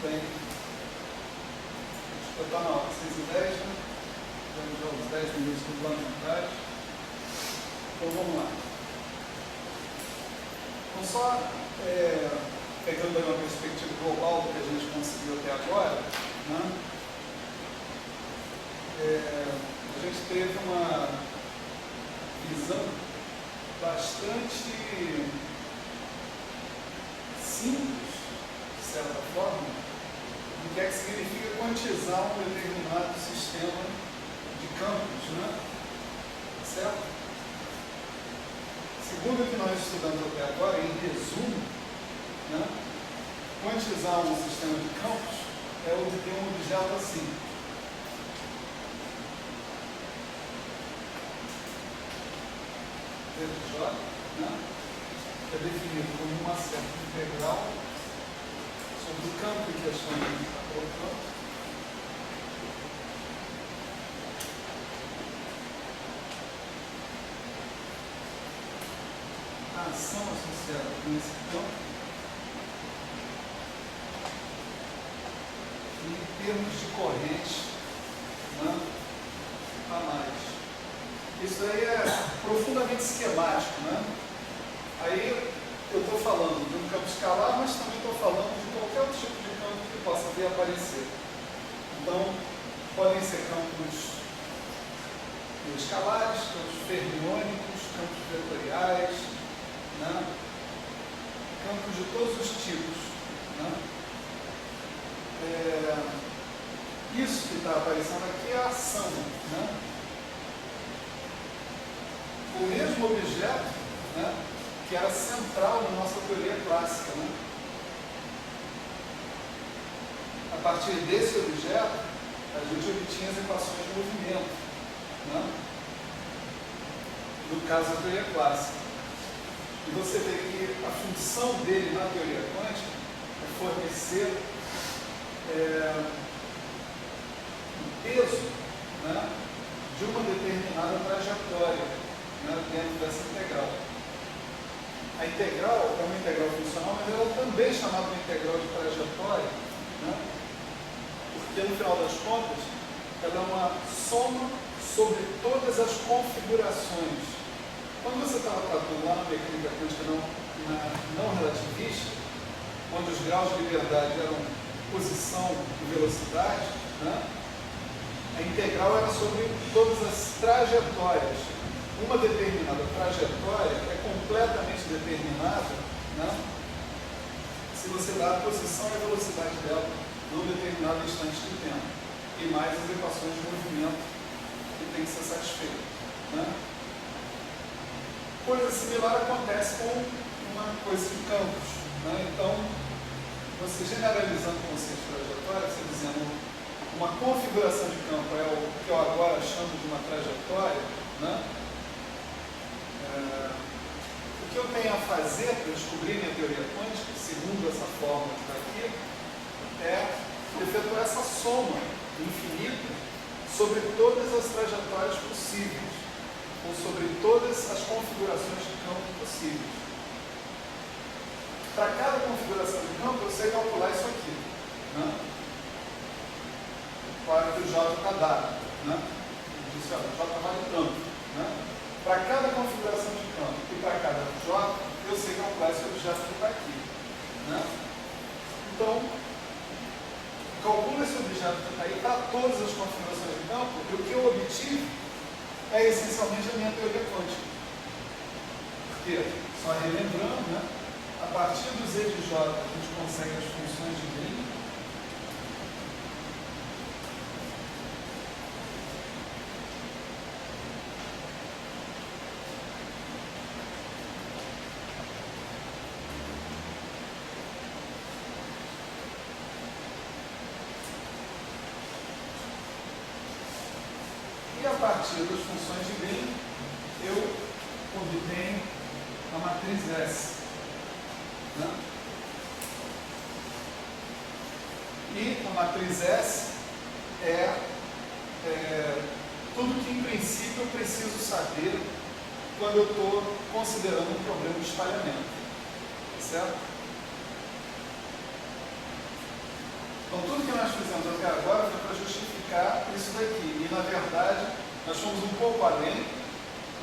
bem. Acho que eu estou na hora 6h10, né? Temos já uns 10 minutos do plano de trás. Então vamos lá. Então só pegando aí uma perspectiva global do que a gente conseguiu até agora, né? A gente teve uma visão bastante simples, de certa forma, do que é que significa quantizar um determinado sistema de campos, né? Certo? Segundo o que nós estudamos até agora, em resumo, né, quantizar um sistema de campos é obter um objeto assim. J, né, é definido como uma certa integral sobre o campo em questão que a gente está colocando. A ação associada com esse campo em termos de corrente, né, a mais. Isso aí é profundamente esquemático, né? Aí eu estou falando de um campo escalar, mas também estou falando de qualquer outro tipo de campo que possa vir a aparecer. Então, podem ser campos escalares, campos fermiônicos, campos vetoriais, né? Campos de todos os tipos, né? Isso que está aparecendo aqui é a ação, né? O mesmo objeto, né, que era central na nossa teoria clássica, né? A partir desse objeto, a gente obtinha as equações de movimento, né? No caso da teoria clássica. E você vê que a função dele na teoria quântica é fornecer o peso, né, de uma determinada trajetória, né, dentro dessa integral. A integral é uma integral funcional, mas ela também é chamada de integral de trajetória, né, porque no final das contas ela é uma soma sobre todas as configurações. Quando você estava tratando lá na mecânica quântica não relativista, onde os graus de liberdade eram posição e velocidade, né, a integral era sobre todas as trajetórias. Uma determinada trajetória é completamente determinada, né, se você dá a posição e a velocidade dela num determinado instante de tempo, e mais as equações de movimento que tem que ser satisfeita, né? Coisa similar acontece com uma coisa de campos, né? Então, você generalizando o conceito de trajetória, você dizendo uma configuração de campo é o que eu agora chamo de uma trajetória, né? O que eu tenho a fazer para descobrir minha teoria quântica, segundo essa fórmula que está aqui, é efetuar essa soma infinita sobre todas as trajetórias possíveis, ou sobre todas as configurações de campo possíveis. Para cada configuração de campo, eu sei calcular isso aqui, né? Para que o J está dado, né? Eu disse, o J vale tanto, né? Para cada configuração de campo e para cada J, eu sei calcular esse objeto que está aqui, né? Então, calculo esse objeto que está aí para todas as configurações de campo, e o que eu obtive é essencialmente a minha teoria quântica. Porque, só relembrando, né, a partir do Z de J a gente consegue as funções de Green. E a partir das funções de Green, eu obtenho a matriz S, né? E a matriz S é tudo que em princípio eu preciso saber quando eu estou considerando um problema de espalhamento, certo? Então, tudo que nós fizemos até agora foi para justificar isso daqui. E, na verdade, nós fomos um pouco além.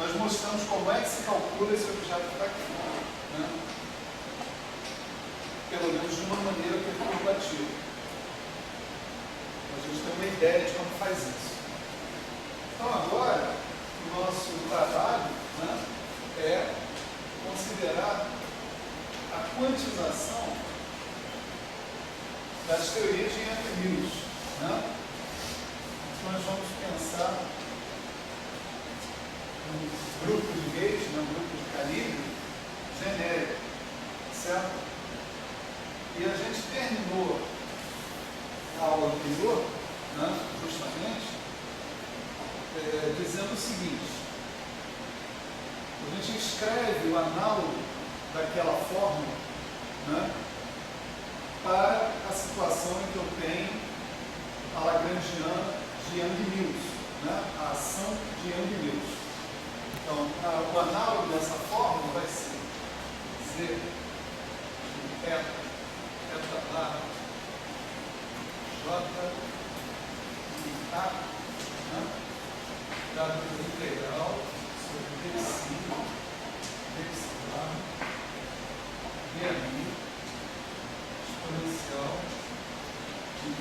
Nós mostramos como é que se calcula esse objeto que está aqui. Né? Pelo menos de uma maneira que é curvativa. A gente tem uma ideia de como faz isso. Então, agora, o nosso trabalho, né, é considerar a quantização das teorias de Yang-Mills. Né? Então, nós vamos pensar um grupo de gauge, um grupo de calibre genérico, certo? E a gente terminou a aula anterior, né, justamente, dizendo o seguinte: a gente escreve o análogo daquela fórmula, né, para a situação em que eu tenho a lagrangiana de Yang-Mills, né, a ação de Yang-Mills. Então, o análogo dessa fórmula vai ser Z de eta barra J e A, né, dado pela integral sobre dψ dmi exponencial de I,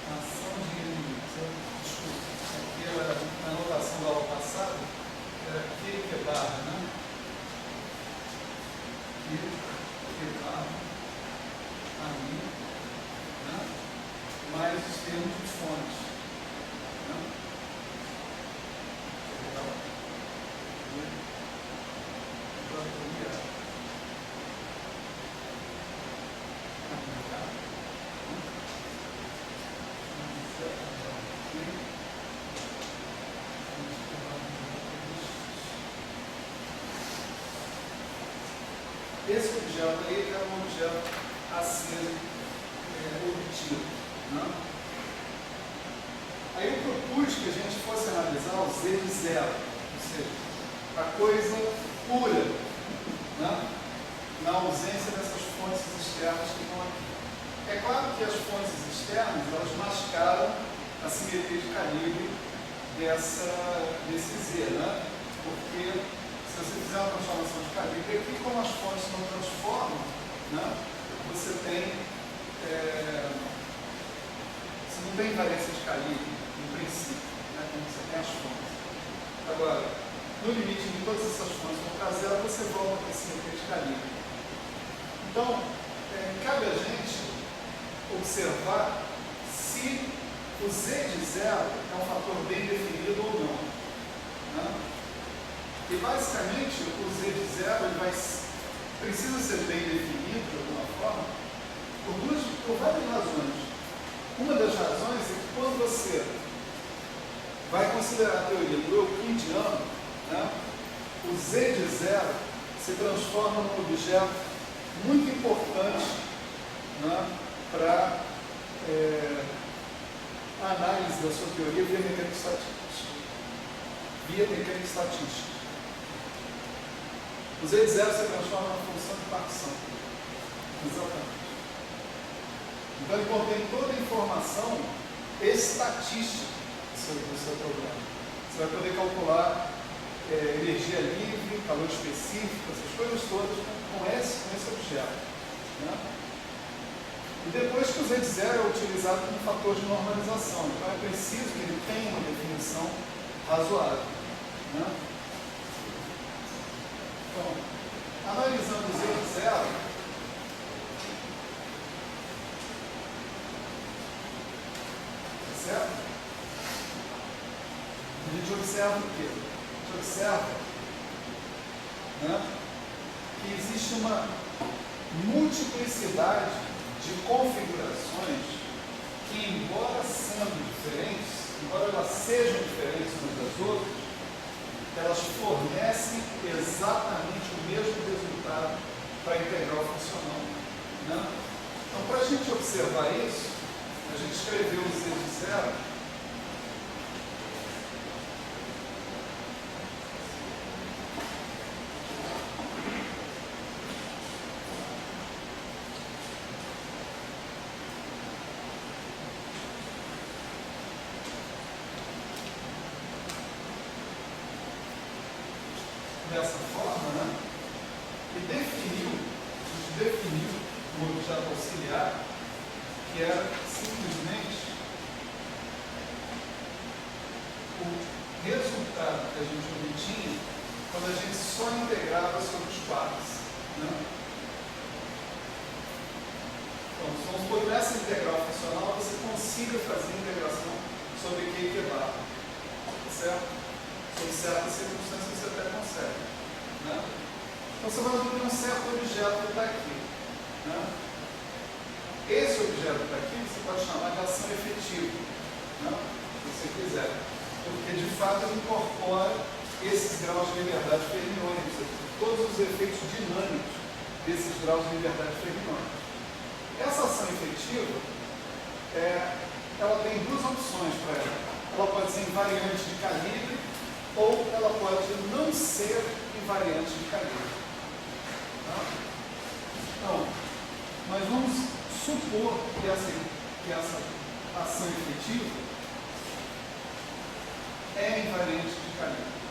ação de Yang-Mills. Desculpa, aqui era na anotação da aula passada, era Q barra, né? Q barra, a I, né? Mais os termos de fonte. Né? Esse objeto aí é um objeto a ser obtido. Né? Aí eu propus que a gente fosse analisar o Z de zero, ou seja, a coisa pura, né? Na ausência dessas fontes externas que estão aqui. É claro que as fontes externas, elas mascaram a simetria de calibre desse Z, né? Porque se você fizer uma transformação de calibre aqui, como as fontes não transformam, né, você tem, você não tem invariância de calibre, em princípio, né, quando você tem as fontes. Agora, no limite de todas essas fontes vão para zero, você volta para a simetria de calibre. Então, cabe a gente observar se o Z de zero é um fator bem definido ou não. Né? E basicamente o Z de zero ele precisa ser bem definido de alguma forma por várias razões. Uma das razões é que quando você vai considerar a teoria do euclidiano, né, o Z de zero se transforma num objeto muito importante, né, para a análise da sua teoria via mecânica estatística. O Z de zero se transforma na função de partição. Exatamente. Então ele contém toda a informação estatística do seu programa. Você vai poder calcular energia livre, calor específico, essas coisas todas com esse objeto. Né? E depois que o Z de zero é utilizado como fator de normalização, então é preciso que ele tenha uma definição razoável. Né? Então, analisando o Z de zero, certo? A gente observa o quê? A gente observa, né, que existe uma multiplicidade de configurações que, embora sendo diferentes, embora elas sejam diferentes umas das outras, elas fornecem exatamente o mesmo resultado para a integral funcional. Né? Então, para a gente observar isso, a gente escreveu o Z de zero dessa forma, né? E definiu um objeto auxiliar que era simplesmente o resultado que a gente obtinha quando a gente só integrava sobre os pares, né? Então, vamos supor que nessa integral funcional você consiga fazer integração sobre Q e Q bar, certo? Sob certas circunstâncias você até consegue, né? Então você vai ter um certo objeto que está aqui, né? Esse objeto que está aqui você pode chamar de ação efetiva, né? Se você quiser, porque de fato ele incorpora esses graus de liberdade fermiônicos, todos os efeitos dinâmicos desses graus de liberdade fermiônicos. Essa ação efetiva, ela tem duas opções para ela. Ela pode ser invariante de calibre ou ela pode não ser invariante de calibre. Tá? Então, nós vamos supor que essa ação efetiva é invariante de calibre.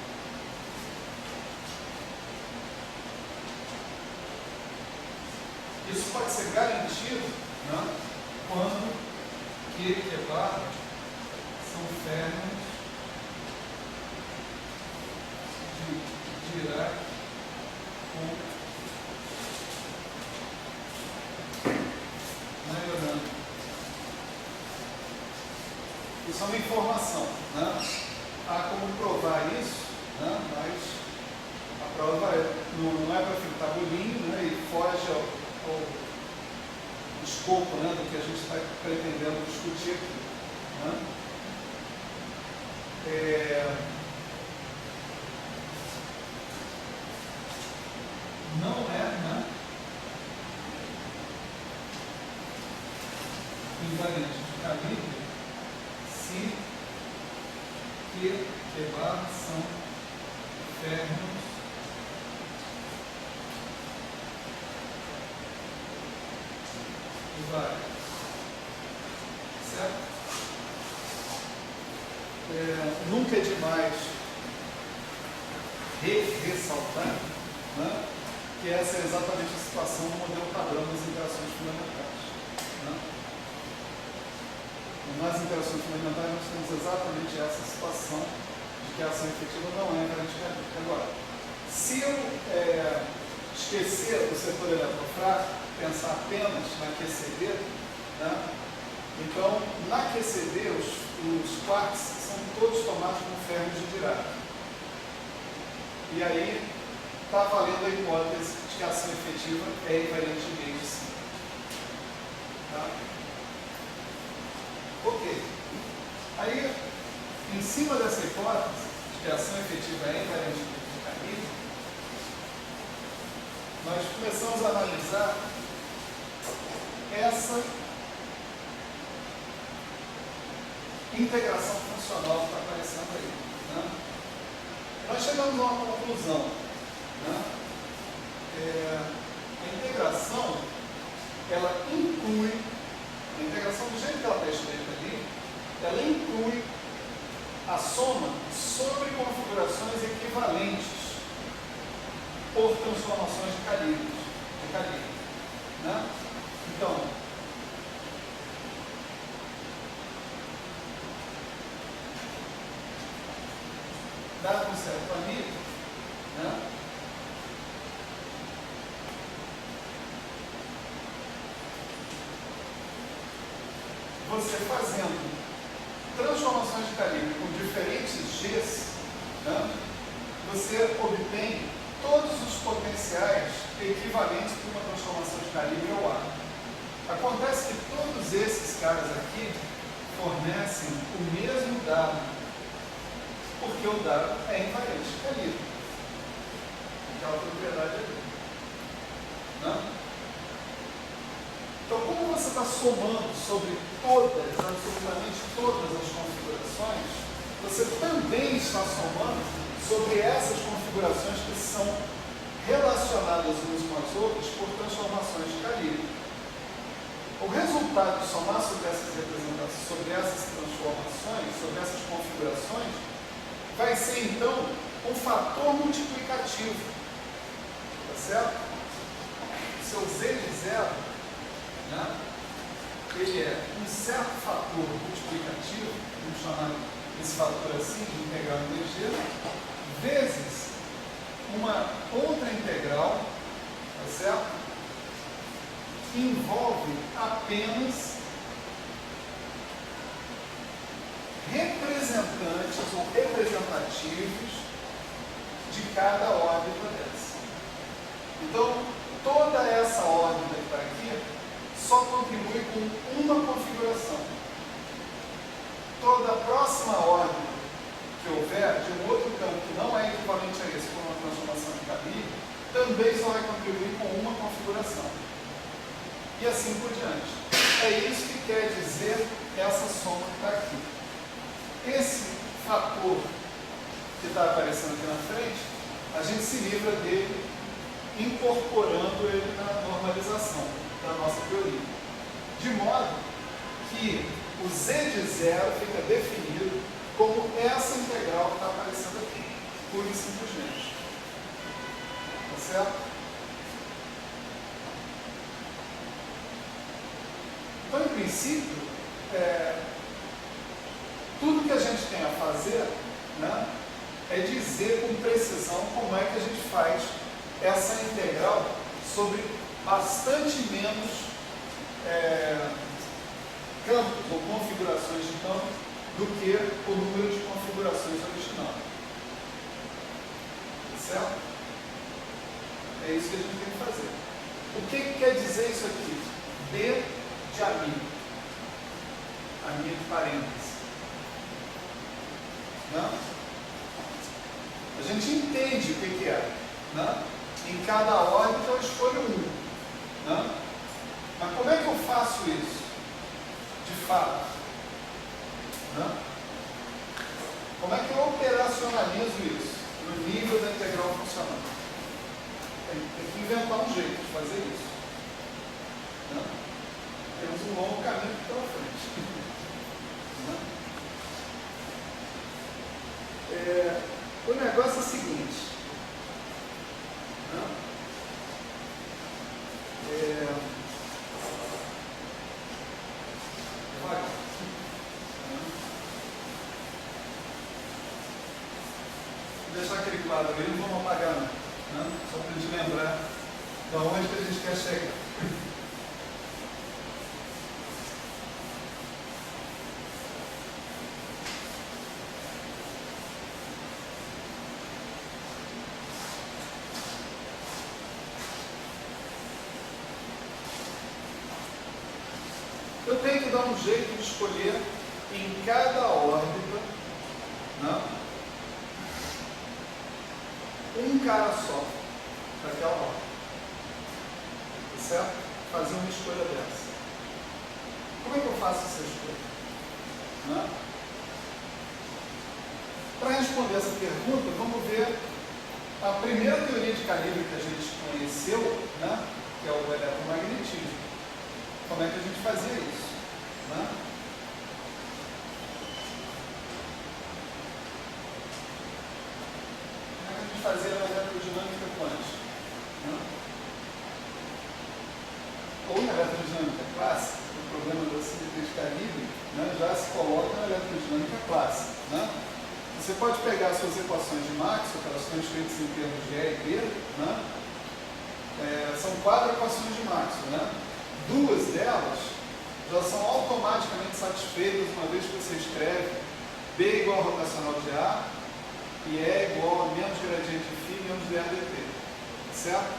Isso pode ser garantido, né, quando Q e Q bar são férmions de Dirac com Majorana. Isso é uma informação, né? Há como provar isso, né? Mas a prova não é para fritar bolinho, né? E foge ao escopo, né, do que a gente está pretendendo discutir aqui, né? Não é, né, invariante de calibre se Q e bar são férmions vai, certo? Nunca é demais ressaltar, né, que essa é exatamente a situação do modelo padrão das interações fundamentais, né? Nas interações fundamentais nós temos exatamente essa situação de que a ação efetiva não é invariante de calibre. Agora, se eu esquecer o setor eletrofrágil, pensar apenas na QCD, né? Então, na QCD, os quarks são todos tomados como férmions de Dirac. E aí, está valendo a hipótese de que a ação efetiva é invariante de gauge, sim. Tá? Ok. Aí, em cima dessa hipótese de que a ação efetiva é invariante de calibre, nós começamos a analisar essa integração funcional que está aparecendo aí, né? Nós chegamos a uma conclusão, né? A integração, ela inclui, a integração do jeito que ela está escrita ali, ela inclui a soma sobre configurações equivalentes por transformações de calibre, né? Então, dado um certo amigo, né, você fazendo transformações de calibre com diferentes Gs, né, você obtém todos os potenciais equivalentes para uma transformação de calibre ou A. Acontece que todos esses caras aqui fornecem o mesmo dado, porque o dado é invariante de calibre. Aquela propriedade ali. Não? Então, como você está somando sobre todas, absolutamente todas as configurações, você também está somando sobre essas configurações que são relacionadas umas com as outras por transformações de calibre. O resultado de somar sobre essas representações, sobre essas transformações, sobre essas configurações, vai ser então um fator multiplicativo, tá certo? O seu z de zero, né, ele é um certo fator multiplicativo, vamos chamar esse fator assim, de integral em 2g, vezes uma outra integral, tá certo? Que envolve apenas representantes ou representativos de cada órbita dessa. Então, toda essa órbita que está aqui só contribui com uma configuração. Toda a próxima órbita que houver de um outro campo que não é equivalente a esse por uma transformação de caminho, também só vai contribuir com uma configuração. E assim por diante. É isso que quer dizer essa soma que está aqui. Esse fator que está aparecendo aqui na frente, a gente se livra dele incorporando ele na normalização da nossa teoria. De modo que o z de zero fica definido como essa integral que está aparecendo aqui, pura e simplesmente. Tá certo? Então, em princípio, tudo que a gente tem a fazer, né, é dizer com precisão como é que a gente faz essa integral sobre bastante menos campos ou configurações de campo do que o número de configurações original. Certo? É isso que a gente tem que fazer. O que quer dizer isso aqui? D de amigo. Amigo de parênteses. Não? A gente entende o que é. Não? Em cada órbita eu escolho um. Não? Mas como é que eu faço isso? De fato. Não? Como é que eu operacionalizo isso no nível da integral funcional? Tem que inventar um jeito de fazer isso. Não? Temos um longo caminho pela frente. O negócio é o seguinte. Vou deixar aquele quadro ali, não vamos apagar não. Né? Só para a gente lembrar de onde que a gente quer chegar. Eu tenho que dar um jeito de escolher em cada órbita, né, um cara só para aquela órbita. Tá certo? Fazer uma escolha dessa. Como é que eu faço essa escolha? Né? Para responder essa pergunta, vamos ver a primeira teoria de calibre que a gente conheceu, né, que é o eletromagnetismo. Como é que a gente fazia isso? Né? Como é que a gente fazia a eletrodinâmica quântica? Né? Ou na eletrodinâmica clássica, o problema da simetria de calibre, né, já se coloca na eletrodinâmica clássica. Né? Você pode pegar suas equações de Maxwell, que elas estão escritas em termos de E e B, né? São 4 equações de Maxwell. Né? 2 delas já são automaticamente satisfeitas uma vez que você escreve B igual ao rotacional de A e E igual a menos gradiente de φ menos dr dt. Certo?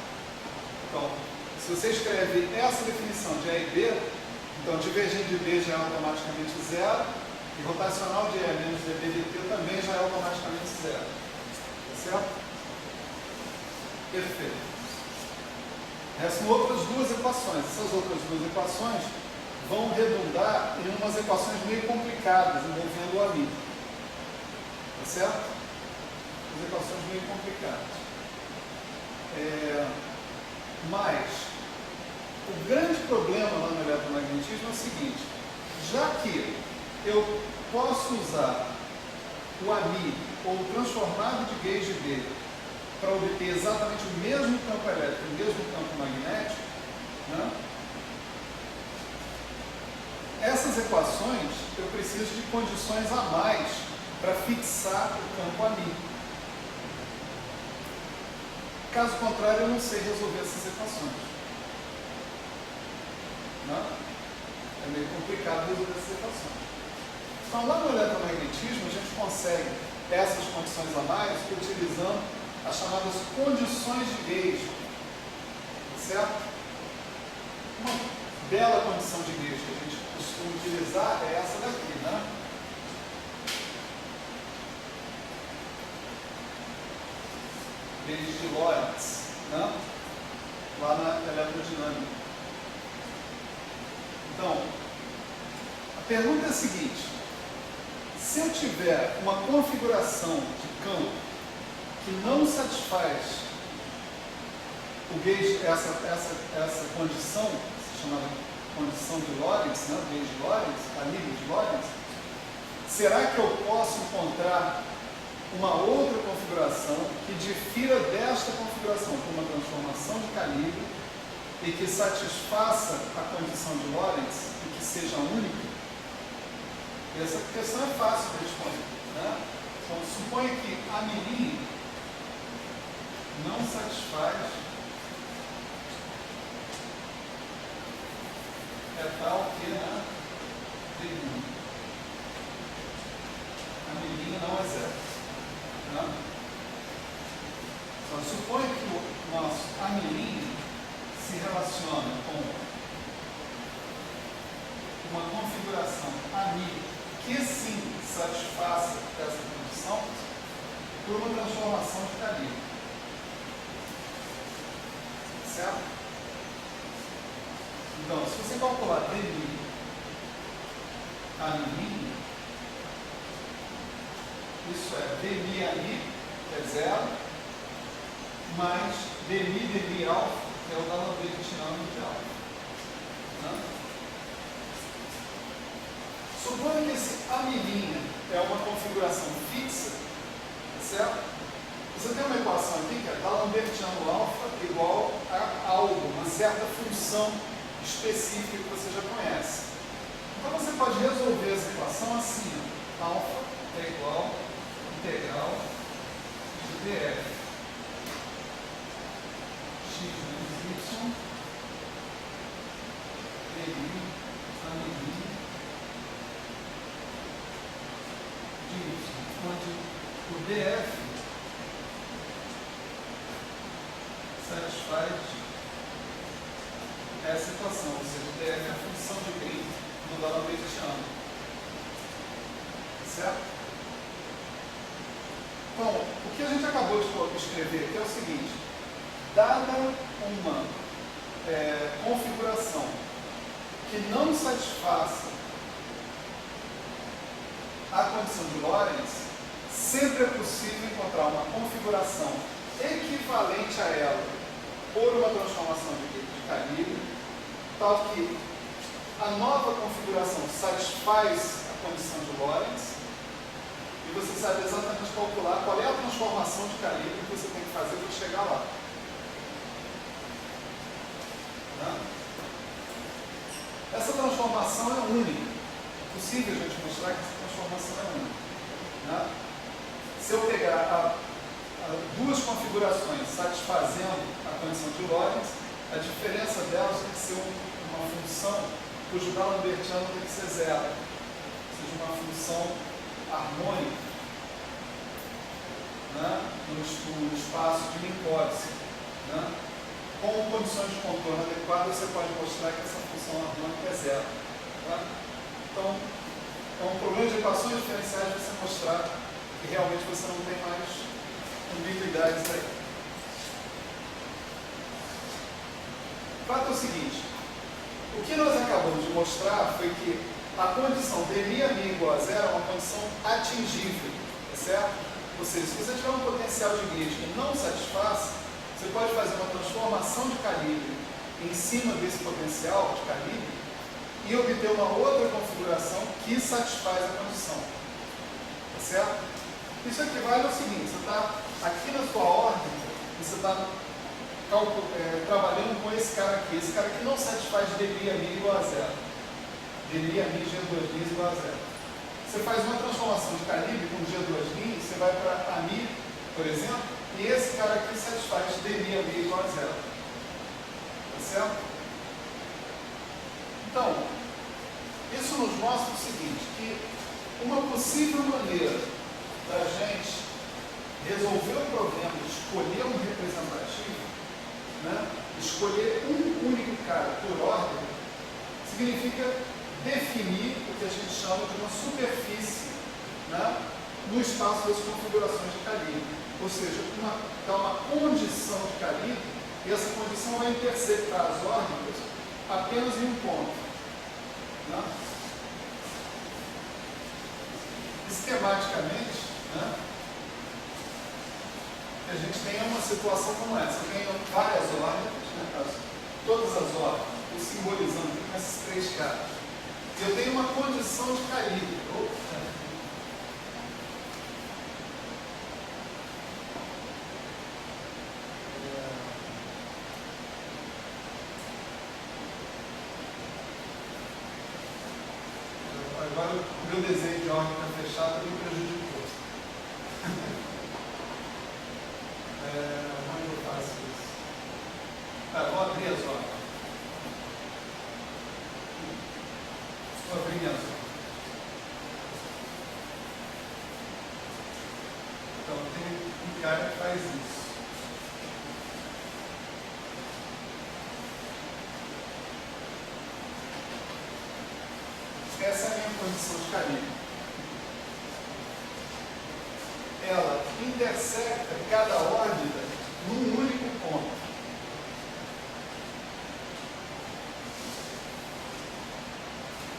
Então, se você escreve essa definição de E e B, então divergente de B já é automaticamente zero e rotacional de E menos dB dt também já é automaticamente zero. Tá certo? Perfeito. Restam outras 2 equações. Essas outras 2 equações vão redundar em umas equações meio complicadas envolvendo o amigo. Tá certo? As equações meio complicadas. Mas o grande problema lá no eletromagnetismo é o seguinte: já que eu posso usar o amigo ou transformado de gauge dele para obter exatamente o mesmo campo elétrico, o mesmo campo magnético, né? Essas equações eu preciso de condições a mais para fixar o campo ali. Caso contrário, eu não sei resolver essas equações. Né? É meio complicado resolver essas equações. Então, lá no eletromagnetismo, a gente consegue essas condições a mais utilizando as chamadas condições de gauge. Certo? Uma bela condição de gauge que a gente costuma utilizar é essa daqui, né? Gauge de Lorentz, né? Lá na eletrodinâmica. Então, a pergunta é a seguinte: se eu tiver uma configuração de campo que não satisfaz o gauge, essa condição, chamada condição de Lorentz, né? Gauge de Lorentz, a nível de Lorentz, será que eu posso encontrar uma outra configuração que difira desta configuração por uma transformação de calibre e que satisfaça a condição de Lorentz e que seja única? Essa questão é fácil de responder, né? Então, suponha que a milim não satisfaz tal que a milim não é zero. Né? Então, suponha que o nosso amilim se relaciona com uma configuração ami que sim satisfaça essa condição por uma transformação de calibre. Certo? Então, se você calcular dmi amilim, isso é dmi ami, que é zero, mais dmi alfa, que é o da lambertiano de alfa. Né? Suponha que esse amilim é uma configuração fixa, certo? Você tem uma equação aqui que é da lambertiano alfa igual a algo, uma certa função específica que você já conhece. Então você pode resolver essa equação assim: ó, alfa é igual a integral de df x menos y dmi amilim de y, onde o df satisfaz essa equação, ou seja, o df é a função de green do lambertiano. Certo? Então, o que a gente acabou de escrever aqui é o seguinte: dada uma configuração que não satisfaça a condição de Lorentz, sempre é possível encontrar uma configuração equivalente a ela por uma transformação de calibre, tal que a nova configuração satisfaz a condição de Lorentz e você sabe exatamente calcular qual é a transformação de calibre que você tem que fazer para chegar lá. Tá? Essa transformação é única. É possível a gente mostrar que essa transformação é única. Tá? Se eu pegar duas configurações satisfazendo a condição de Lorentz, a diferença delas tem que ser uma função cujo grau lambertiano tem que ser zero, ou seja, uma função harmônica, né, no espaço de Minkowski. Né? Com condições de contorno adequadas, você pode mostrar que essa função harmônica é zero. Tá? Então, é um problema de equações diferenciais você mostrar que realmente você não tem mais ambiguidades aí. O fato é o seguinte: o que nós acabamos de mostrar foi que a condição dmi igual a zero é uma condição atingível, tá certo? Ou seja, se você tiver um potencial de gauge que não satisfaz, você pode fazer uma transformação de calibre em cima desse potencial de calibre e obter uma outra configuração que satisfaz a condição, tá certo? Isso equivale ao seguinte: você está aqui na sua órbita, você está trabalhando com esse cara aqui. Esse cara aqui não satisfaz dmi a mi igual a zero. Dmi a mi G2 igual a zero. Você faz uma transformação de calibre com G2 você vai para a mi, por exemplo, e esse cara aqui satisfaz dmi a mi igual a zero. Tá certo? Então, isso nos mostra o seguinte, que uma possível maneira da gente resolver o problema de escolher um representativo, né, escolher um único cara por ordem, significa definir o que a gente chama de uma superfície, né, no espaço das configurações de calibre. Ou seja, uma condição de calibre, e essa condição vai interceptar as órbitas apenas em um ponto. Né? Esquematicamente, né, a gente tem uma situação como essa. Eu tenho várias órbitas, né, todas as órbitas, estou simbolizando aqui com esses três caras. E eu tenho uma condição de calibre. Agora o meu desenho de órbita fechada me prejudicou. Onde eu faço isso? Vou abrir as órbitas. Vou abrir minhas órbitas. Então tem um cara que faz isso. Essa é a minha condição de calibre. Ela intersecta cada órbita num único ponto.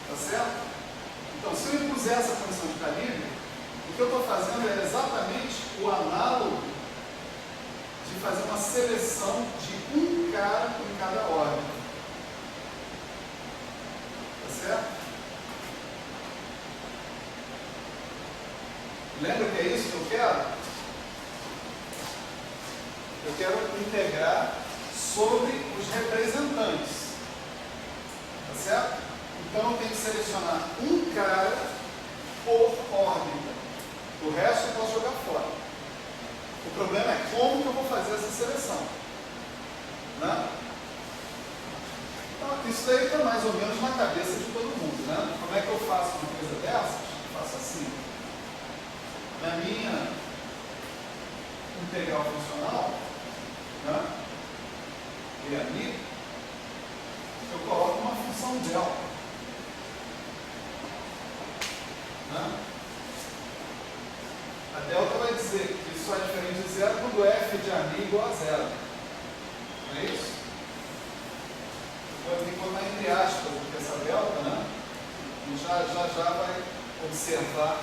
Tá certo? Então, se eu impuser essa condição de calibre, o que eu estou fazendo é exatamente o análogo de fazer uma seleção de um cara em cada órbita. Tá certo? Lembra que é isso que eu quero? Eu quero integrar sobre os representantes. Tá certo? Então eu tenho que selecionar um cara por órbita. O resto eu posso jogar fora. O problema é como que eu vou fazer essa seleção. Né? Então, isso daí está mais ou menos na cabeça de todo mundo. Né? Como é que eu faço uma coisa dessas? Eu faço assim. Na minha integral funcional, né, e ali, eu coloco uma função delta. Né? A delta vai dizer que isso é diferente de zero quando f de ami é igual a zero. Não é isso? Eu vou botar entre aspas porque essa delta, né, já vai observar.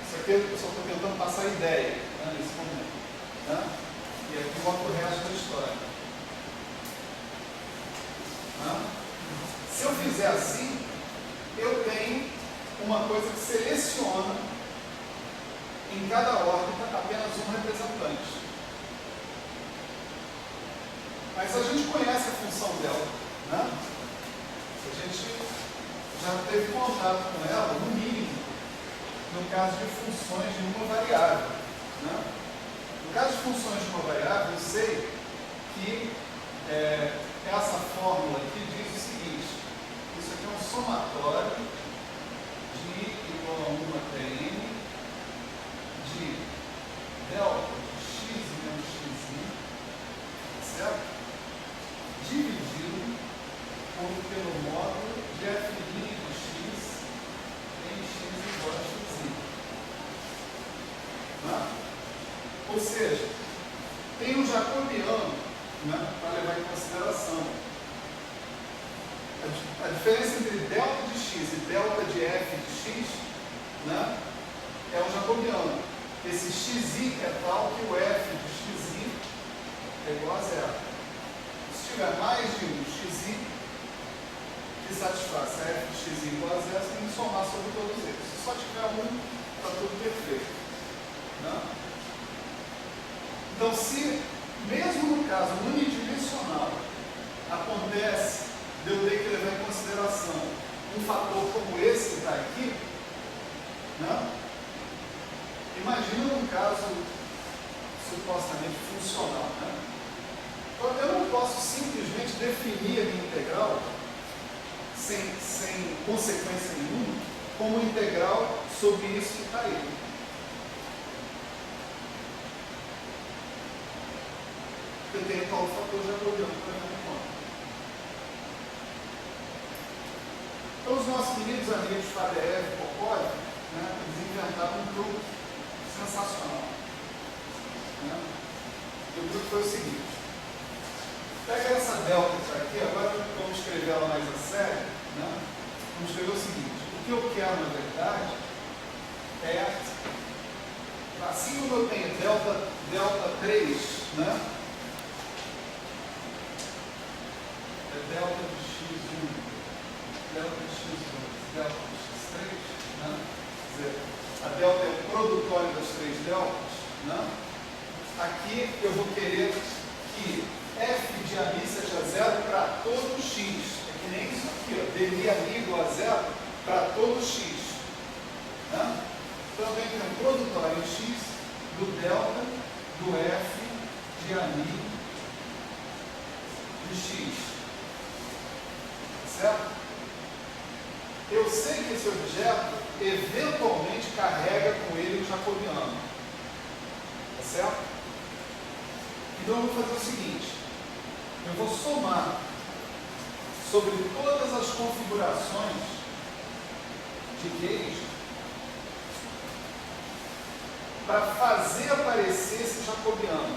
Isso aqui eu só estou tentando passar a ideia, né, nesse momento. Né? E aqui boto o resto da história. Né? Se eu fizer assim, eu tenho uma coisa que seleciona em cada órbita apenas um representante. Mas a gente conhece a função dela. Né? A gente já teve contato com ela, no mínimo, no caso de funções de uma variável. Né? No caso de funções de uma variável, eu sei que essa fórmula aqui diz o seguinte: isso aqui é um somatório de igual a 1 até n de delta de x menos xi, certo? Dividido pelo módulo de f' de x em x igual a x. Né? Ou seja, tem um jacobiano, né, para levar em consideração. A diferença entre delta de x e delta de f de x, né, é um jacobiano. Esse xi é tal que o f de xi é igual a zero. Se tiver mais de um xi que satisfaça f de x igual a zero, você tem que somar sobre todos eles. Se só tiver um, está tudo perfeito. Né? Então, se mesmo no caso unidimensional acontece de eu ter que levar em consideração um fator como esse que está aqui, né? Imagina um caso supostamente funcional. Né? Então, eu não posso simplesmente definir a minha integral sem consequência nenhuma como integral sobre isso que está aí. Eu tenho tal fator jacobiano para levar em conta. Então, os nossos queridos amigos Fadeev e Popov, né, eles inventaram um truque sensacional. Né? E o truque foi o seguinte: pega essa delta que está aqui, agora vamos escrever ela mais a sério. Né? Vamos escrever o seguinte: o que eu quero, na verdade, é, assim como eu tenho delta 3, né? É delta de x1, delta de x2, delta de x3, né? Quer dizer, a delta é o produtório das três deltas, né? Aqui eu vou querer que f de ami seja zero para todo x. É que nem isso aqui, ó, dmi ami igual a zero para todo x. Né? Então eu tenho que ter um produtório em x do delta do f de ami de x. Certo? Eu sei que esse objeto eventualmente carrega com ele o jacobiano. Tá certo? Então eu vou fazer o seguinte: eu vou somar sobre todas as configurações de Gauge para fazer aparecer esse jacobiano.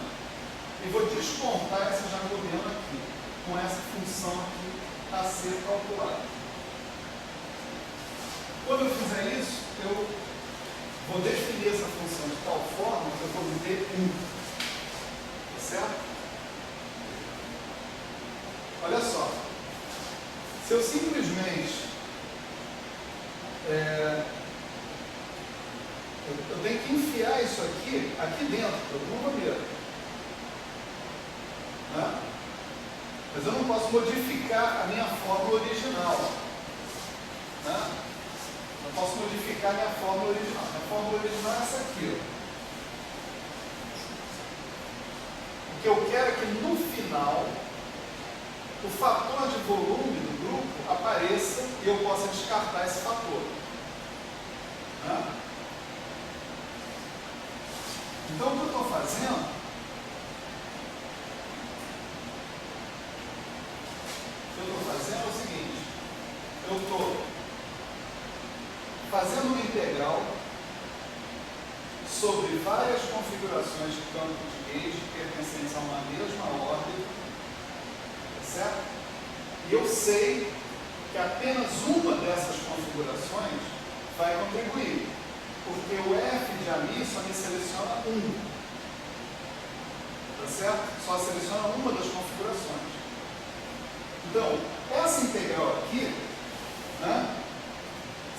E vou descontar esse jacobiano aqui, com essa função aqui a ser calculada. Quando eu fizer isso, eu vou definir essa função de tal forma que eu vou obter 1. Tá certo? Olha só. Se eu simplesmente eu tenho que enfiar isso aqui dentro, de alguma maneira. Né? Mas eu não posso modificar a minha fórmula original. Né? Não posso modificar a minha fórmula original. A fórmula original é essa aqui. Ó. O que eu quero é que no final o fator de volume do grupo apareça e eu possa descartar esse fator. Né? Então, o que eu estou fazendo? É o seguinte: eu estou fazendo uma integral sobre várias configurações de campo de Gauge pertencentes a uma mesma ordem, certo? E eu sei que apenas uma dessas configurações vai contribuir, porque o f de ami só me seleciona um, tá certo? Só seleciona uma das configurações. Então, essa integral aqui, né,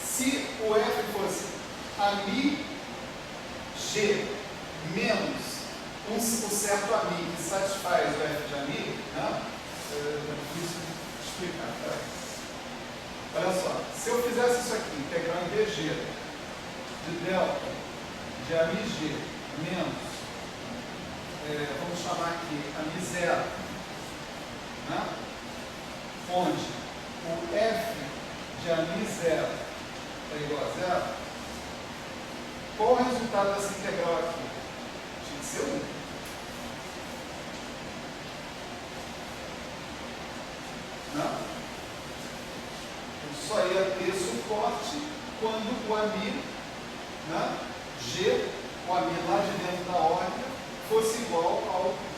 se o f fosse ami g menos o certo ami que satisfaz o f de ami, né, é difícil de explicar. Tá? Olha só, se eu fizesse isso aqui, integral em dg de delta de ami g menos, vamos chamar aqui ami zero, né? Onde o f de ami zero é igual a zero, qual o resultado dessa integral aqui? Tinha que ser 1. Não? Eu só ia ter suporte quando o ami, né, g, o ami lá de dentro da órbita, fosse igual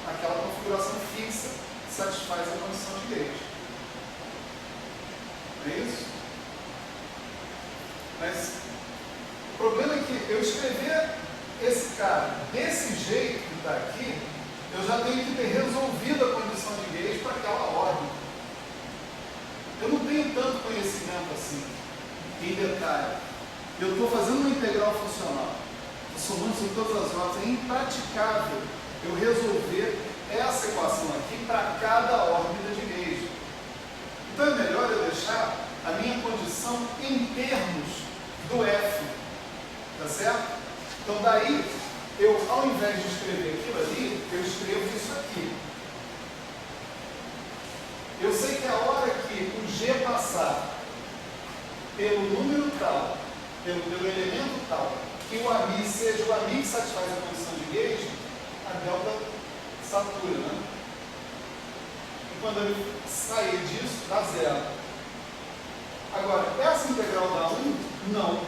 àquela configuração fixa que satisfaz a condição de Gauge. É isso? Mas o problema é que eu escrever esse cara desse jeito que está aqui, eu já tenho que ter resolvido a condição de Gauge para aquela ordem. Eu não tenho tanto conhecimento assim, em detalhe. eu estou fazendo uma integral funcional, somando sobre todas as ordens, é impraticável eu resolver essa equação aqui para cada órbita de gauge. Então é melhor eu deixar a minha condição em termos do F, tá certo? Então daí, eu ao invés de escrever aquilo ali, eu escrevo isso aqui. Eu sei que a hora que o G passar pelo número tal, pelo elemento tal, que o AMI seja o AMI que satisfaz a condição de gauge, a delta satura, né? E quando eu sair disso, dá zero. Agora, essa integral dá 1? Não.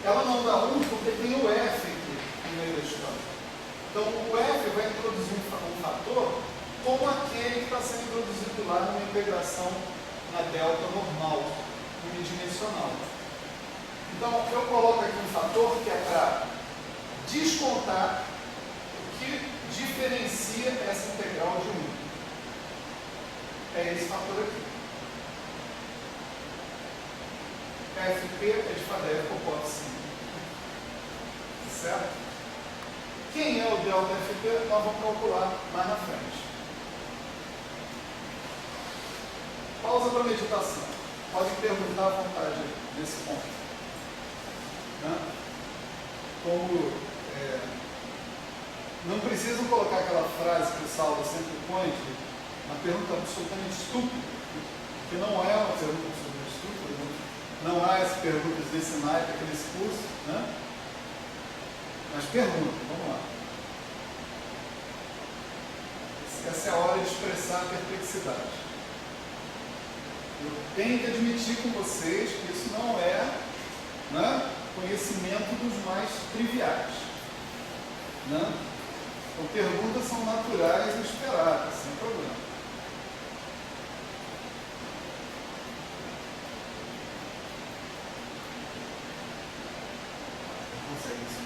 Ela não dá 1 porque tem o F aqui no meio da história. Então, o F vai introduzir um fator como aquele que está sendo introduzido lá numa integração na delta normal, unidimensional. Então, eu coloco aqui um fator que é para descontar o que diferencia essa integral de 1. É esse fator aqui. FP é de Faddeev Popov-Simon. Certo? Quem é o delta FP, nós vamos calcular mais na frente. Pausa para meditação. Pode perguntar à vontade nesse ponto. Né? Como não precisam colocar aquela frase que o Saulo sempre põe, uma pergunta absolutamente estúpida, que não é uma pergunta absolutamente estúpida, não há as perguntas desse naipe aqui nesse curso, né? Mas pergunta, vamos lá. Essa é a hora de expressar a perplexidade. Eu tenho que admitir com vocês que isso não é, né, conhecimento dos mais triviais. Né? Então, perguntas são naturais e esperadas, sem problema. Consegue isso?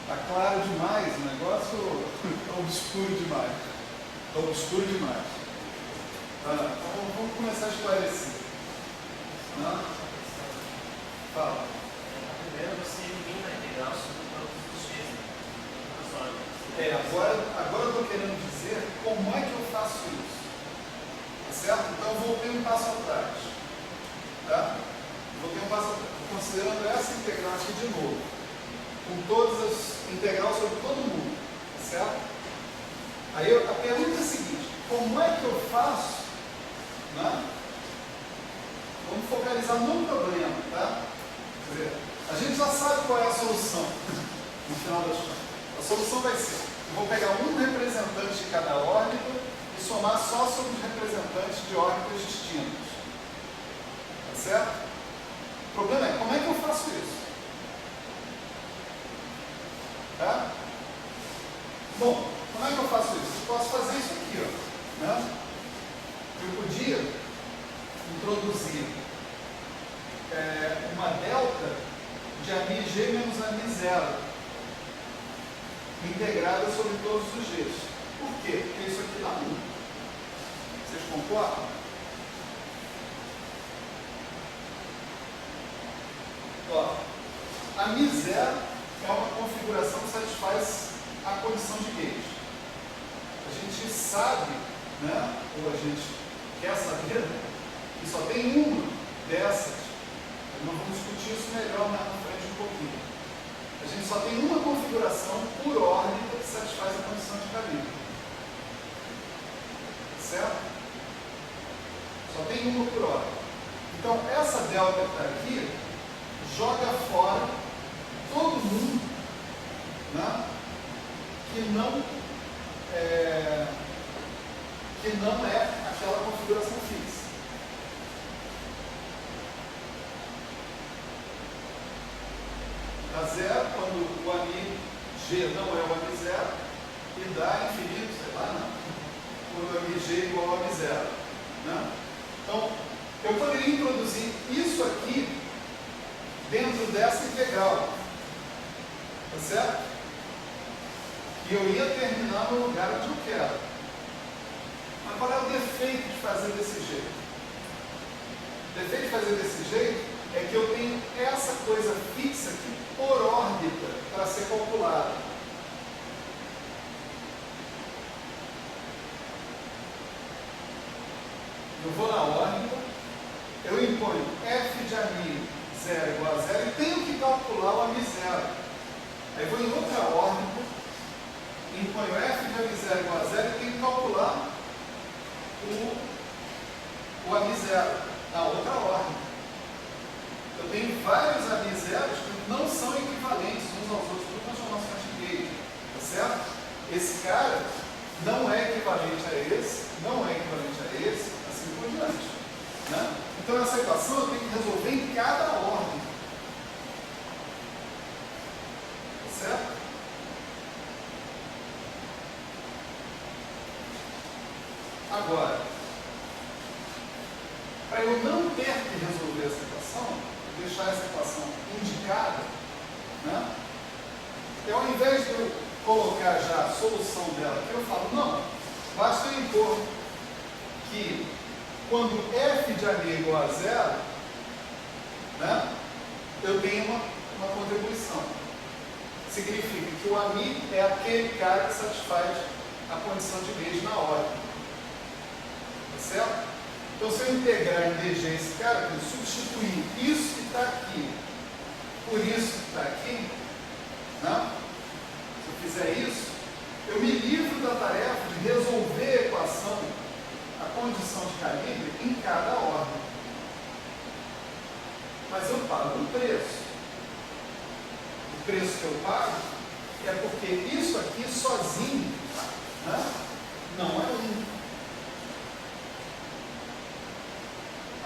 Está claro demais o negócio ou está obscuro demais? Está obscuro demais. Tá, então vamos começar a esclarecer. Não? Fala. Primeiro você elimina a integral sobre todos os X. Agora eu estou querendo dizer como é que eu faço isso. Tá certo? Então eu voltei um passo atrás. Tá? Voltei um passo atrás. Considerando essa integral aqui de novo. Com todas as integrais sobre todo mundo, certo? Aí a pergunta é a seguinte: como é que eu faço, né? Vamos focalizar no problema, tá? Quer dizer, a gente já sabe qual é a solução, no final das contas. A solução vai ser: eu vou pegar um representante de cada órbita e somar só sobre os representantes de órbitas distintas, tá certo? O problema é: como é que eu faço isso? Tá? Bom, como é que eu faço isso? Eu posso fazer isso aqui, ó, né? Eu podia introduzir uma delta de AMI-G menos AMI-0 integrada sobre todos os Gs. Por quê? Porque isso aqui dá 1. Vocês concordam? Ó, AMI-0 é uma configuração que satisfaz a condição de gauge. A gente sabe, né, ou a gente quer saber, que só tem uma dessas. Nós vamos discutir isso melhor mais na frente um pouquinho. A gente só tem uma configuração por órbita que satisfaz a condição de calibre. Certo? Só tem uma por órbita. Então, essa delta que está aqui joga fora todo mundo, né, que não é aquela configuração fixa. Dá zero quando o AMI-G não é o AMI-0 e dá infinito, sei lá, não. Quando o AMI-G é igual ao AMI-0. Né? Então, eu poderia introduzir isso aqui dentro dessa integral. Tá certo? E eu ia terminar no lugar onde eu quero. Mas qual é o defeito de fazer desse jeito? O defeito de fazer desse jeito é que eu tenho essa coisa fixa aqui por órbita para ser calculada. Eu vou na órbita, eu imponho f de AMI 0 igual a 0 e tenho que calcular o AMI 0. Aí vou em outra órbita, imponho f de AMI 0 igual a 0 e tenho que calcular o AMI 0 na outra órbita. Eu tenho vários AMI zeros que não são equivalentes uns aos outros por transformação de gauge, tá certo? Esse cara não é equivalente a esse, não é equivalente a esse, assim por diante, né? Então essa equação eu tenho que resolver em cada ordem, tá certo? Agora, para eu não ter que resolver essa equação, deixar essa equação indicada, né? Eu, ao invés de eu colocar já a solução dela aqui, eu falo, não, basta eu impor que quando f de AMI é igual a 0, né, eu tenho uma contribuição. Significa que o AMI é aquele cara que satisfaz a condição de gauge na hora. Tá certo? Então, se eu integrar em DG esse cara, eu substituir isso que está aqui por isso que está aqui, né? Se eu fizer isso, eu me livro da tarefa de resolver a equação, a condição de calibre em cada ordem. Mas eu pago um preço. O preço que eu pago é porque isso aqui sozinho, né, não é um.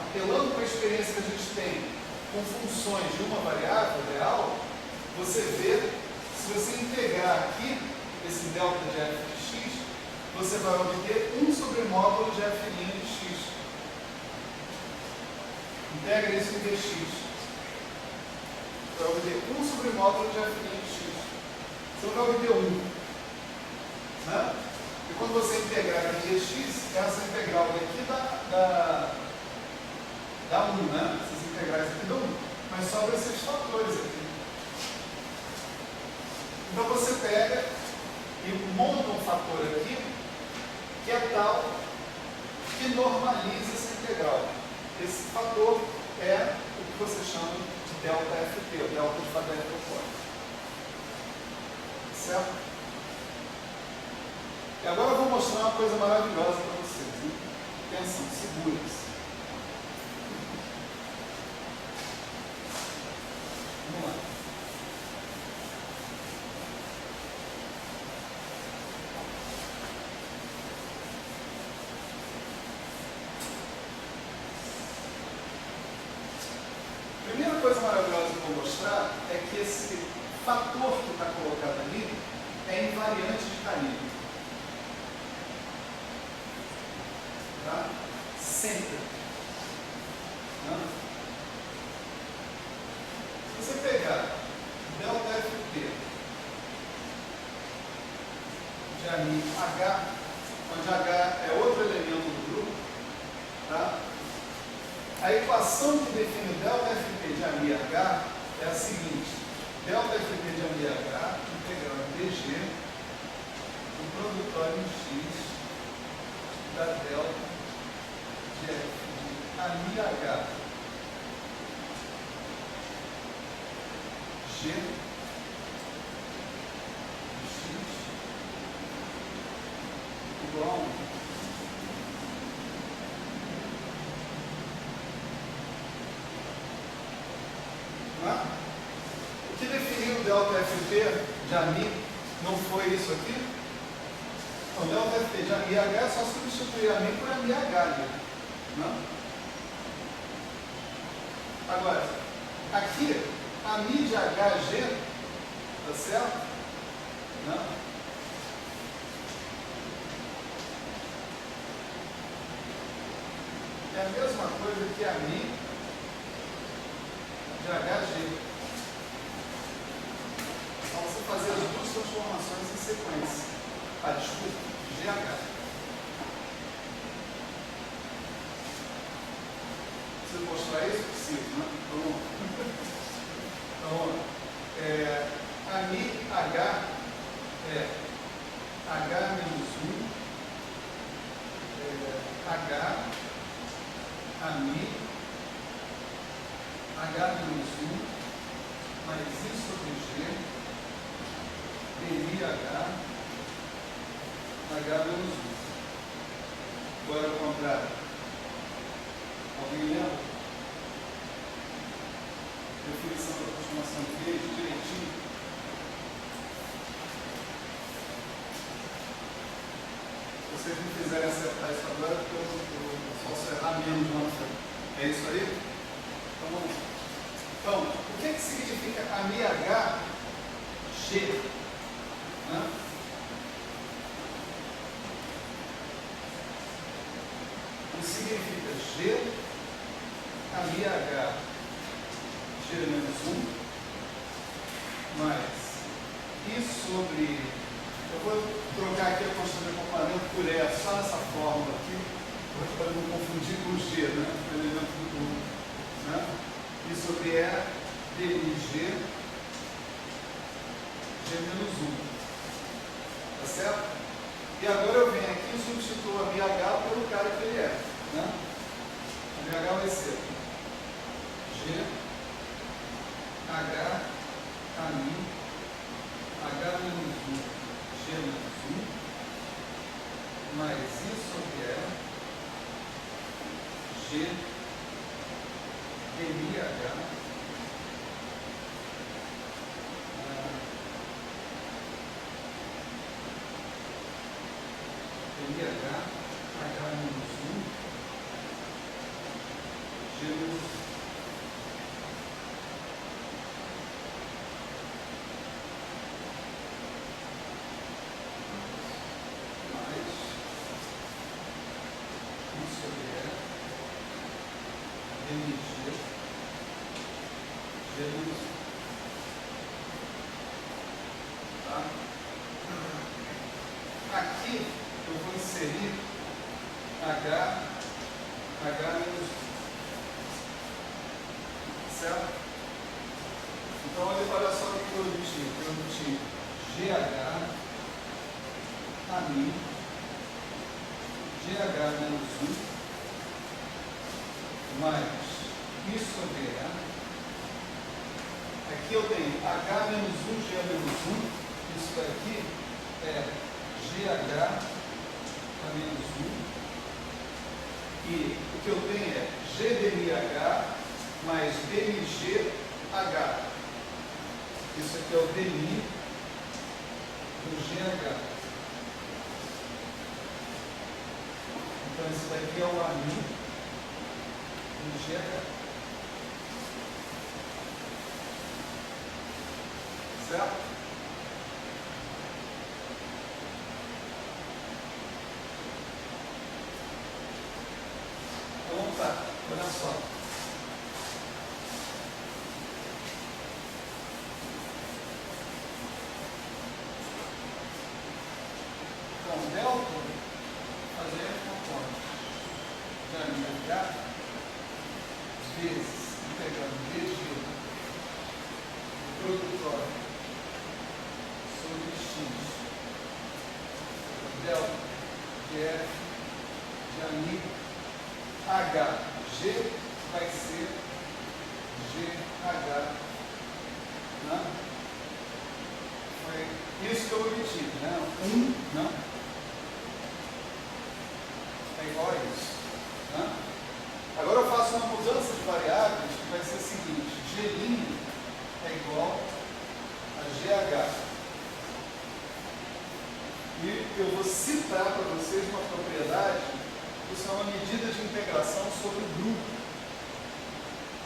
Apelando para a experiência que a gente tem com funções de uma variável real, você vê, se você integrar aqui esse delta de f de x, você vai obter 1 sobre módulo de f' de x. Integra isso em dx. Você vai obter 1 sobre módulo de f' de x. Você não vai obter 1. Né? E quando você integrar aqui dx, essa integral daqui dá 1, né? Essas integrais aqui dão 1. Mas sobra esses fatores aqui. Então você pega e monta um fator aqui que é tal que normaliza essa integral. Esse fator é o que você chama de delta FT, o delta de Faber propósito. Certo? E agora eu vou mostrar uma coisa maravilhosa para vocês. Hein? Atenção, segura-se. Vamos lá. A primeira coisa maravilhosa que eu vou mostrar é que esse fator que está colocado ali é invariante de calibre. Tá? Sempre. Não? Se você pegar delta FT de AMI H, onde H é outro elemento do grupo, tá? A equação que define o delta FT de AMI H é a seguinte: delta FT de AMI H integral em dg do produtório em x da delta de f de AMI H g de x igual a 1. O que definiu o delta FT de AMI não foi isso aqui? O delta FT de AMI H é só substituir AMI por AMI H. Não? Agora, aqui, AMI de HG, tá certo? Não? É a mesma coisa que AMI de HG. Então você fazer as duas transformações em sequência. Ah, desculpa, GH. preciso mostrar isso? Preciso, né? Então, AMI H é H menos 1, H, AMI, H menos 1, mais I sobre G, DI H, H menos 1. Agora ao contrário. Alguém lembra? Definição da aproximação de rede direitinho. Se vocês não fizerem acertar isso agora, eu posso errar menos lá na frente. É isso aí? Então vamos lá. Então, o que significa AMI-H G? Né? O que significa G, AMI-H G menos 1, mais I sobre... Eu vou trocar aqui a constante de acoplamento por E, só nessa fórmula aqui, para não confundir com o G, né? O elemento do grupo. Né? I sobre E, DIG, G menos 1. Tá certo? E agora eu venho aqui e substituo a MH pelo cara que ele é. Né? A MH vai ser G, H, AMI, H menos 1. G menos 1, mais I sobre E, G, DIH, DIH, H menos 1, G menos 1. Tá? Aqui eu vou inserir H menos 1. Certo? Então olha só o que eu obtive. GH, AMI, GH menos 1, mais I sobre E. Aqui eu tenho H menos 1, G menos 1. Isso daqui é GH a menos 1. E o que eu tenho é GDIH mais DIGH. Isso aqui é o DI do GH. Então isso daqui é o AMI do GH. Certo? Então vamos lá, olha só. Então, delta, fazer a conta de AMH vezes integrando DG do produtório sobre X delta de F de AMI H. G vai ser GH. Né? Foi isso que eu obtive, né? 1, né? É igual a isso. Né? Agora eu faço uma mudança de variáveis que vai ser a seguinte: G' é igual a GH. E eu vou citar para vocês uma propriedade, isso é uma medida de integração sobre o grupo.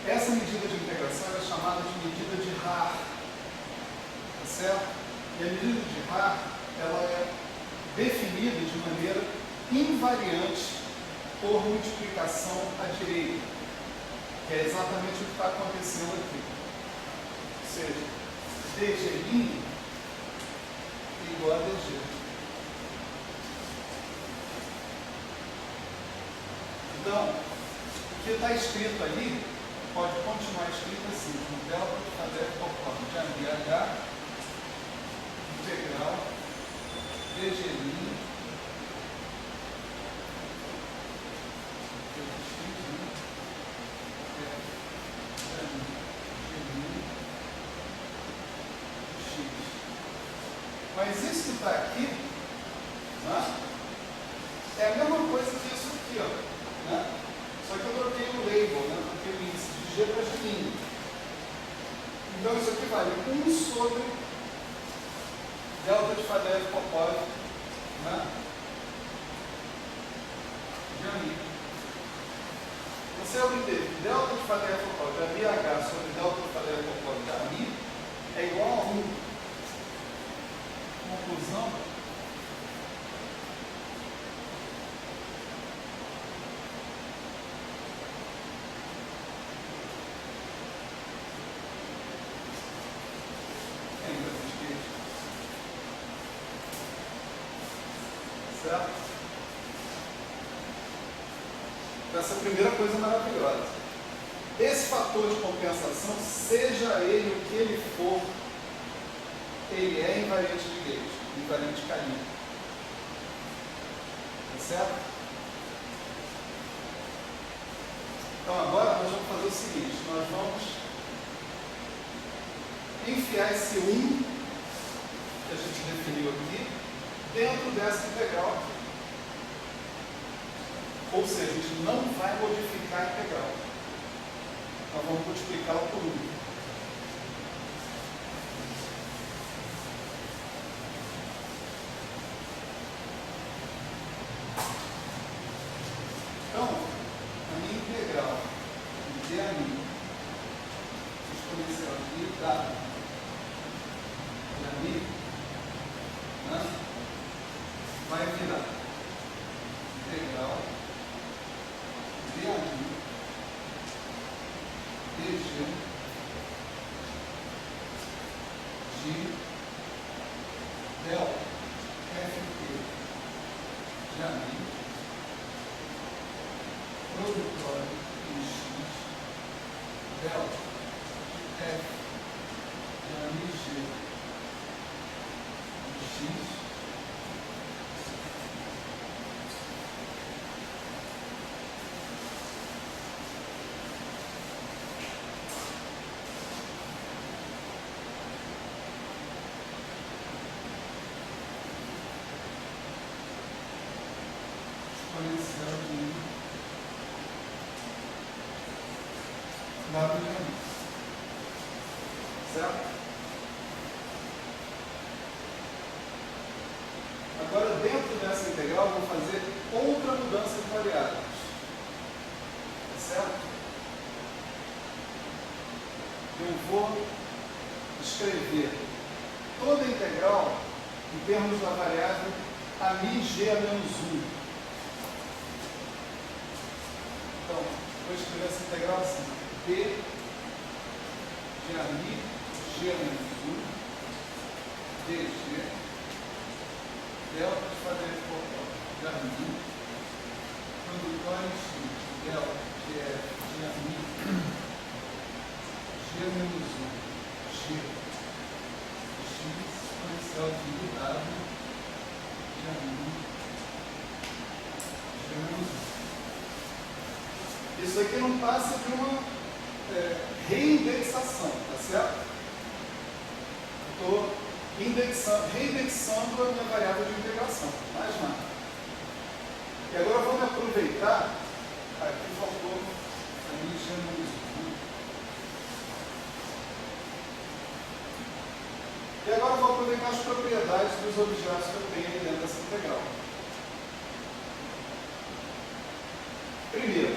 Essa medida de integração é chamada de medida de Haar. Tá certo? E a medida de Haar, ela é definida de maneira invariante por multiplicação à direita, que é exatamente o que está acontecendo aqui. Ou seja, DG' igual a DG. Então, que está escrito ali pode continuar escrito assim, com delta de Faddeev por forma de ABH integral DG' Mas isso que está aqui, né, é a mesma coisa que isso aqui, ó, né? Só que eu troquei o label, né? Troquei o índice de G para G'. Então isso aqui vale 1 sobre delta de Faddeev Popov, né? G'. Você obteve delta de Faddeev Popov da BH sobre delta de Faddeev Popov da Mi é igual a 1. Conclusão. Certo? Então, essa é a primeira coisa maravilhosa. Esse fator de compensação, seja ele o que ele for, ele é invariante de Gauge, invariante de Kalin. Tá certo? Então agora nós vamos fazer o seguinte, nós vamos enfiar esse 1 que a gente definiu aqui dentro dessa integral. Ou seja, a gente não vai modificar a integral. Nós vamos multiplicá-la por 1. Então, a minha integral de dA' exponencial de dA' né, vai virar integral dA' dG de delta ft de produtório em X delta F de G de X exponencial de W'. Certo? Agora, dentro dessa integral, eu vou fazer outra mudança de variáveis. Tá certo? Eu vou escrever toda a integral em termos da variável a mi g a menos 1. Então, vou escrever essa integral assim. D de ami g menos 1 dg delta de Faddeev Popov de ami produtório em X delta de f de ami g menos 1 g x exponencial de w de ami g menos 1. Isso aqui não passa de uma reindexação, tá certo? Estou reindexando a minha variável de integração, mais nada. E agora vamos aproveitar, aqui faltou a minha g menos 1. E agora eu vou aproveitar as propriedades dos objetos que eu tenho aí dentro dessa integral. Primeiro,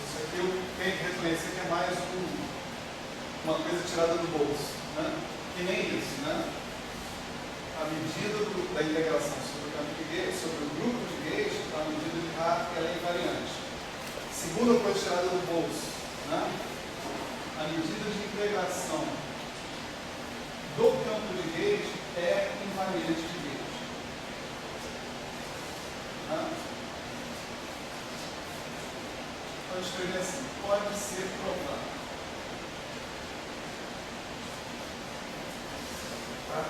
isso aqui eu tenho que reconhecer que é mais uma coisa tirada do bolso, né? Que nem isso, né? A medida da integração sobre o campo de Gauge, sobre o grupo de Gauge, a medida de Hart, ela é invariante. Segunda coisa tirada do bolso, né? A medida de integração do campo de Gauge é invariante de Gauge. Né? pode escrever assim, pode ser provado. Tá?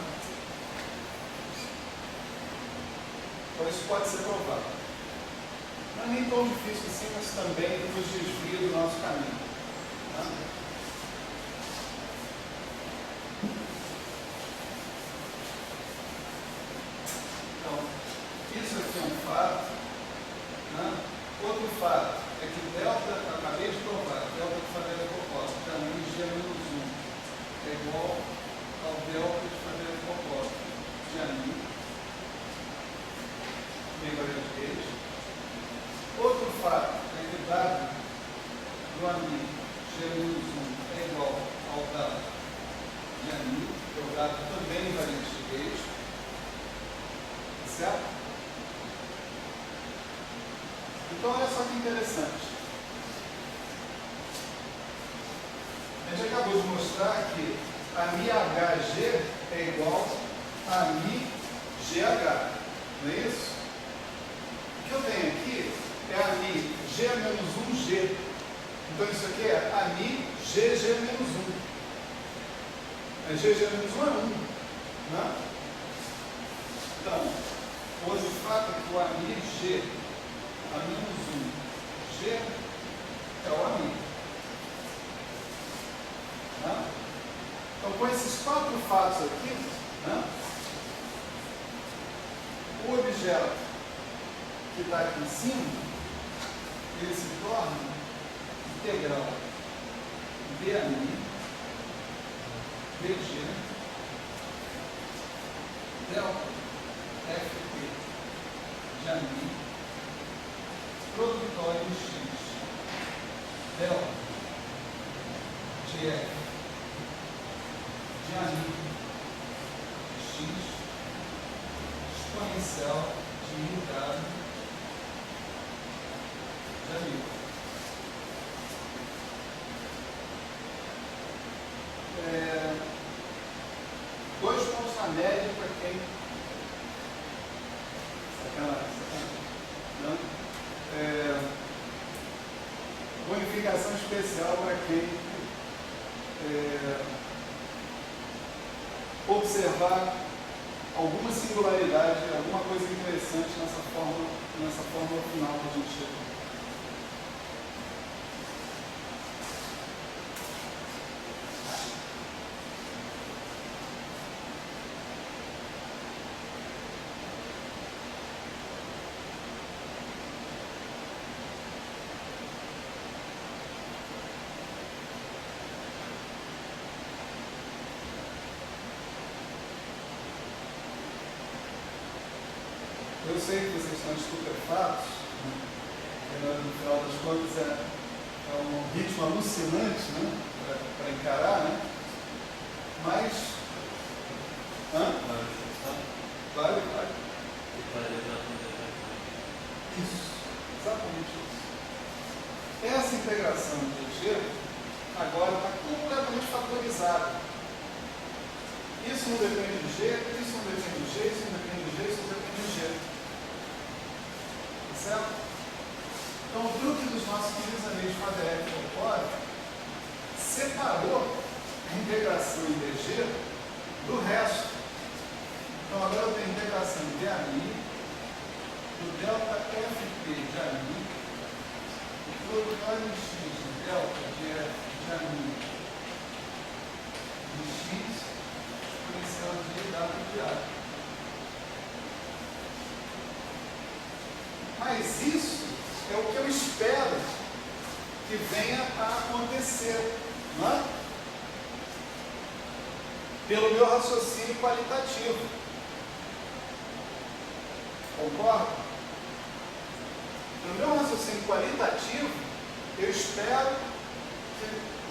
Então isso pode ser provado. Não é nem tão difícil assim, mas também nos desvia do nosso caminho. Tá? Então, isso aqui é um fato. Né? Outro fato é que delta, acabei de provar, delta de família composta, também G menos 1 é igual ao delta de família composta de AMI, igual a 3. Outro fato é que dado do AMI G menos 1 é igual ao dado de AMI, que é o dado também invariante de Gauge, certo? Então, olha só que interessante. A gente acabou de mostrar que a MiHG é igual a MiGH, não é isso? O que eu tenho aqui é a MiG menos 1G. Então, isso aqui é a MiGG menos 1. A GG menos 1 é 1. Né? Então, hoje o fato é que o AMIG a menos 1, G é o AMI. Né? Então, com esses 4 fatos aqui, né, o objeto que está aqui em cima, ele se torna integral BAMI, BG, delta FT de AMI, produtório em X, delta de F de AMI X, exponencial de I dado de AMI. Dois pontos na média para quem. Sacanagem. Não? Bonificação especial para quem observar alguma singularidade, alguma coisa interessante nessa fórmula final que a gente chegou. Eu sei que vocês estão estupefatos, no final das contas é um ritmo alucinante, né, para encarar, né? Mas. Vale. Isso, exatamente isso. Essa integração de G agora está completamente fatorizada. Isso não depende de G, isso não depende de G, isso não depende de G, isso não depende de G. Certo? Então, o truque dos nossos queridos amigos de Faderec e Popora separou a integração em DG do resto. Então, agora eu tenho a integração de AMI, do delta FP de AMI, do produtório em X de delta de F de AMI de X, exponencial de dado de A. Mas isso é o que eu espero que venha a acontecer, não é? Pelo meu raciocínio qualitativo. Concorda? Pelo meu raciocínio qualitativo, eu espero que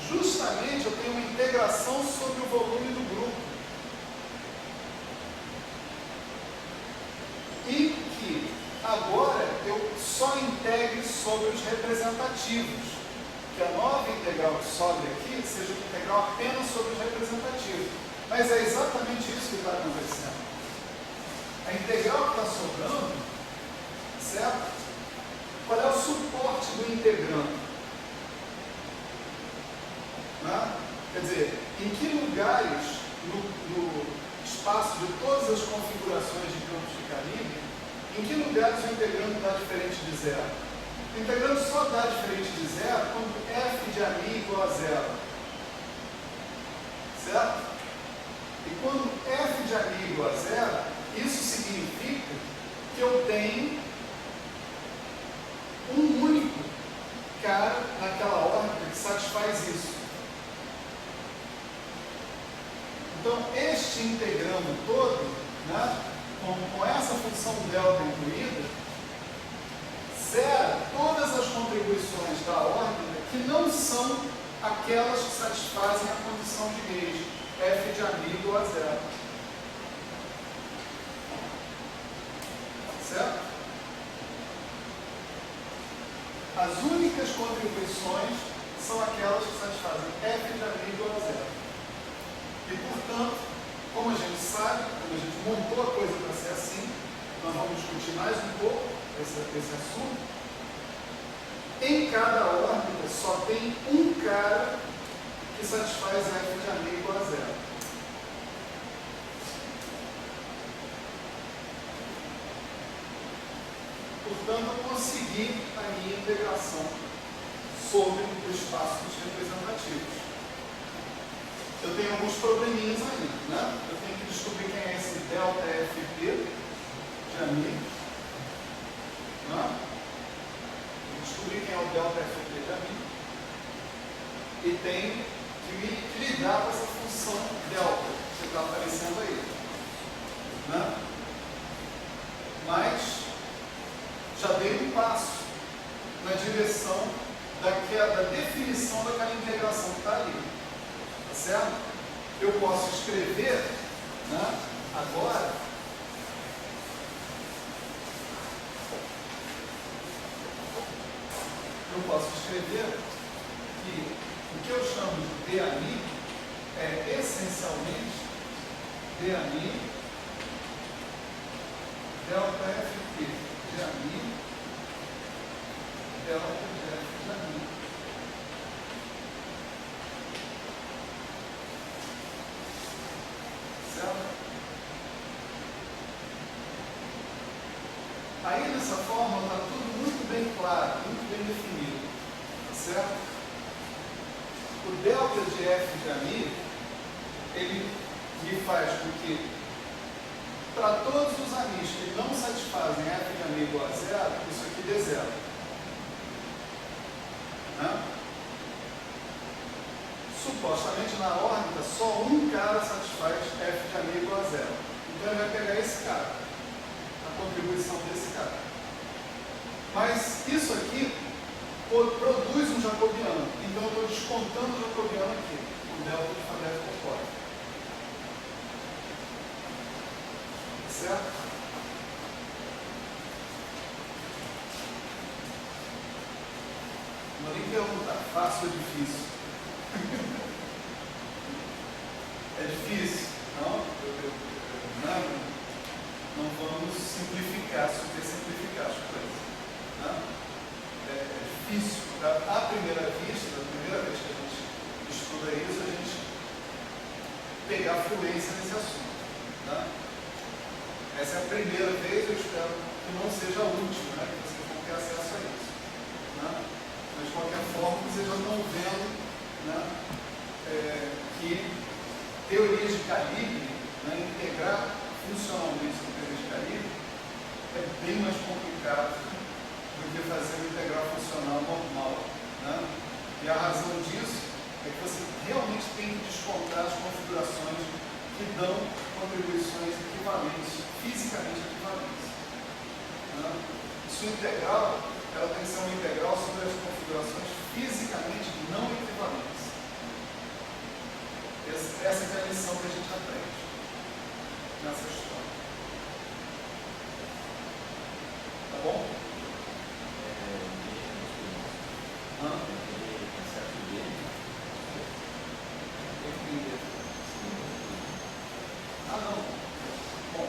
justamente eu tenha uma integração sobre o volume do grupo. E que agora eu só integre sobre os representativos. Que a nova integral que sobe aqui seja uma integral apenas sobre os representativos. Mas é exatamente isso que está acontecendo. A integral que está sobrando, certo? Qual é o suporte do integrando? Quer dizer, em que lugares no espaço de todas as configurações de campos de calibre, em que lugares o integrando dá diferente de zero? O integrando só dá diferente de zero quando f de A' igual a zero. Certo? E quando f de A' igual a zero, isso significa que eu tenho um único cara naquela órbita que satisfaz isso. Então, este integrando todo, né, com essa função delta incluída, zera todas as contribuições da órbita que não são aquelas que satisfazem a condição de gauge, f de A' igual a zero. Certo? As únicas contribuições são aquelas que satisfazem f de A' igual a zero. E, portanto, como a gente sabe, quando a gente montou a coisa para ser assim, nós vamos discutir mais um pouco esse assunto. Em cada órbita só tem um cara que satisfaz f de A' igual a zero. Portanto, eu consegui a minha integração sobre o espaço dos representativos. Eu tenho alguns probleminhas ainda, né? Eu tenho que descobrir quem é esse delta FP de A', né? Descobrir quem é o delta FP de A', e tenho que lidar com essa função delta que está aparecendo aí, né? Mas já dei um passo na direção da definição daquela integração que está ali. Certo? Eu posso escrever, né, agora, eu posso escrever que o que eu chamo de DAMI é essencialmente DAMI delta FP de AMI delta de F de AMI. Aí, dessa forma, está tudo muito bem claro, muito bem definido, certo? O delta de F de AMI, ele me faz com que, para todos os AMIs que não satisfazem F de AMI igual a zero, isso aqui dê zero. Né? Supostamente, na órbita, só um cara satisfaz F de AMI igual a zero. Então, ele vai pegar esse cara. Contribuição desse cara. Mas isso aqui produz um jacobiano. Então eu estou descontando o jacobiano aqui, o delta de alfabeto compórtico. Certo? Não nem perguntar, fácil ou difícil? É difícil? Não? Não vamos simplificar, super simplificar as coisas. Né? É difícil, à primeira vista, da primeira vez que a gente estuda isso, a gente pegar fluência nesse assunto. Né? Essa é a primeira vez, eu espero que não seja a última, né? Que vocês vão ter acesso a isso. Né? Mas, de qualquer forma, vocês já estão vendo, né, que teorias de calibre, né, integrar funcionalmente teorias de calibre é bem mais complicado do que fazer uma integral funcional normal. Né? E a razão disso é que você realmente tem que descontar as configurações que dão contribuições equivalentes, fisicamente equivalentes. Né? Sua integral, ela tem que ser uma integral sobre as configurações fisicamente não equivalentes. Essa é a lição que a gente aprende nessa história. Tá bom? Ah, não. Bom.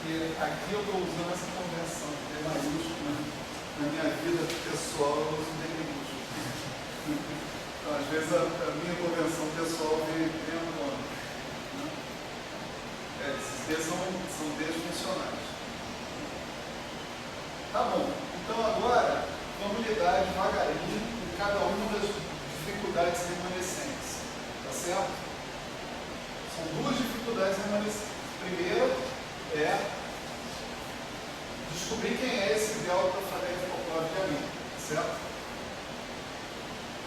Porque aqui eu estou usando essa conversão de D maiúsculo, né? Na minha vida pessoal eu uso D minúsculo. Então, às vezes, a minha convenção pessoal vem a nome. Né? Esses D são Ds funcionais. Tá bom. Então, agora, vamos lidar devagarinho com cada uma das dificuldades remanescentes. Tá certo? São duas dificuldades remanescentes. A primeira é descobrir quem é esse delta Faddeev-Popov de amino, certo?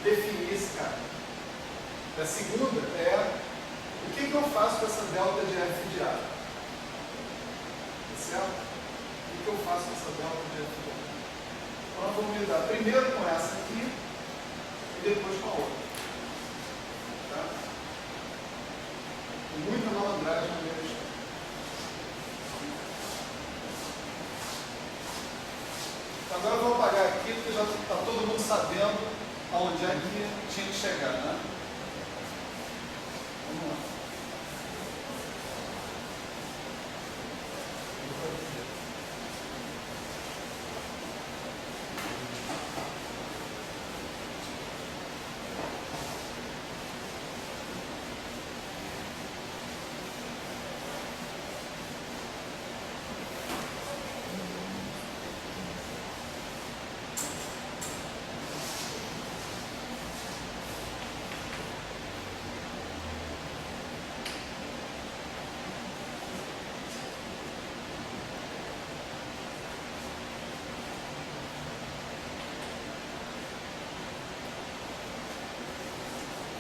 Definir esse cara. A segunda é o que eu faço com essa delta de F de A, certo? O que eu faço com essa delta de F de A? Então nós vamos lidar primeiro com essa aqui e depois com a outra. Tá? Muita malandragem no meio do Agora eu vou apagar aqui porque já está todo mundo sabendo aonde é que tinha que chegar, né? Vamos lá.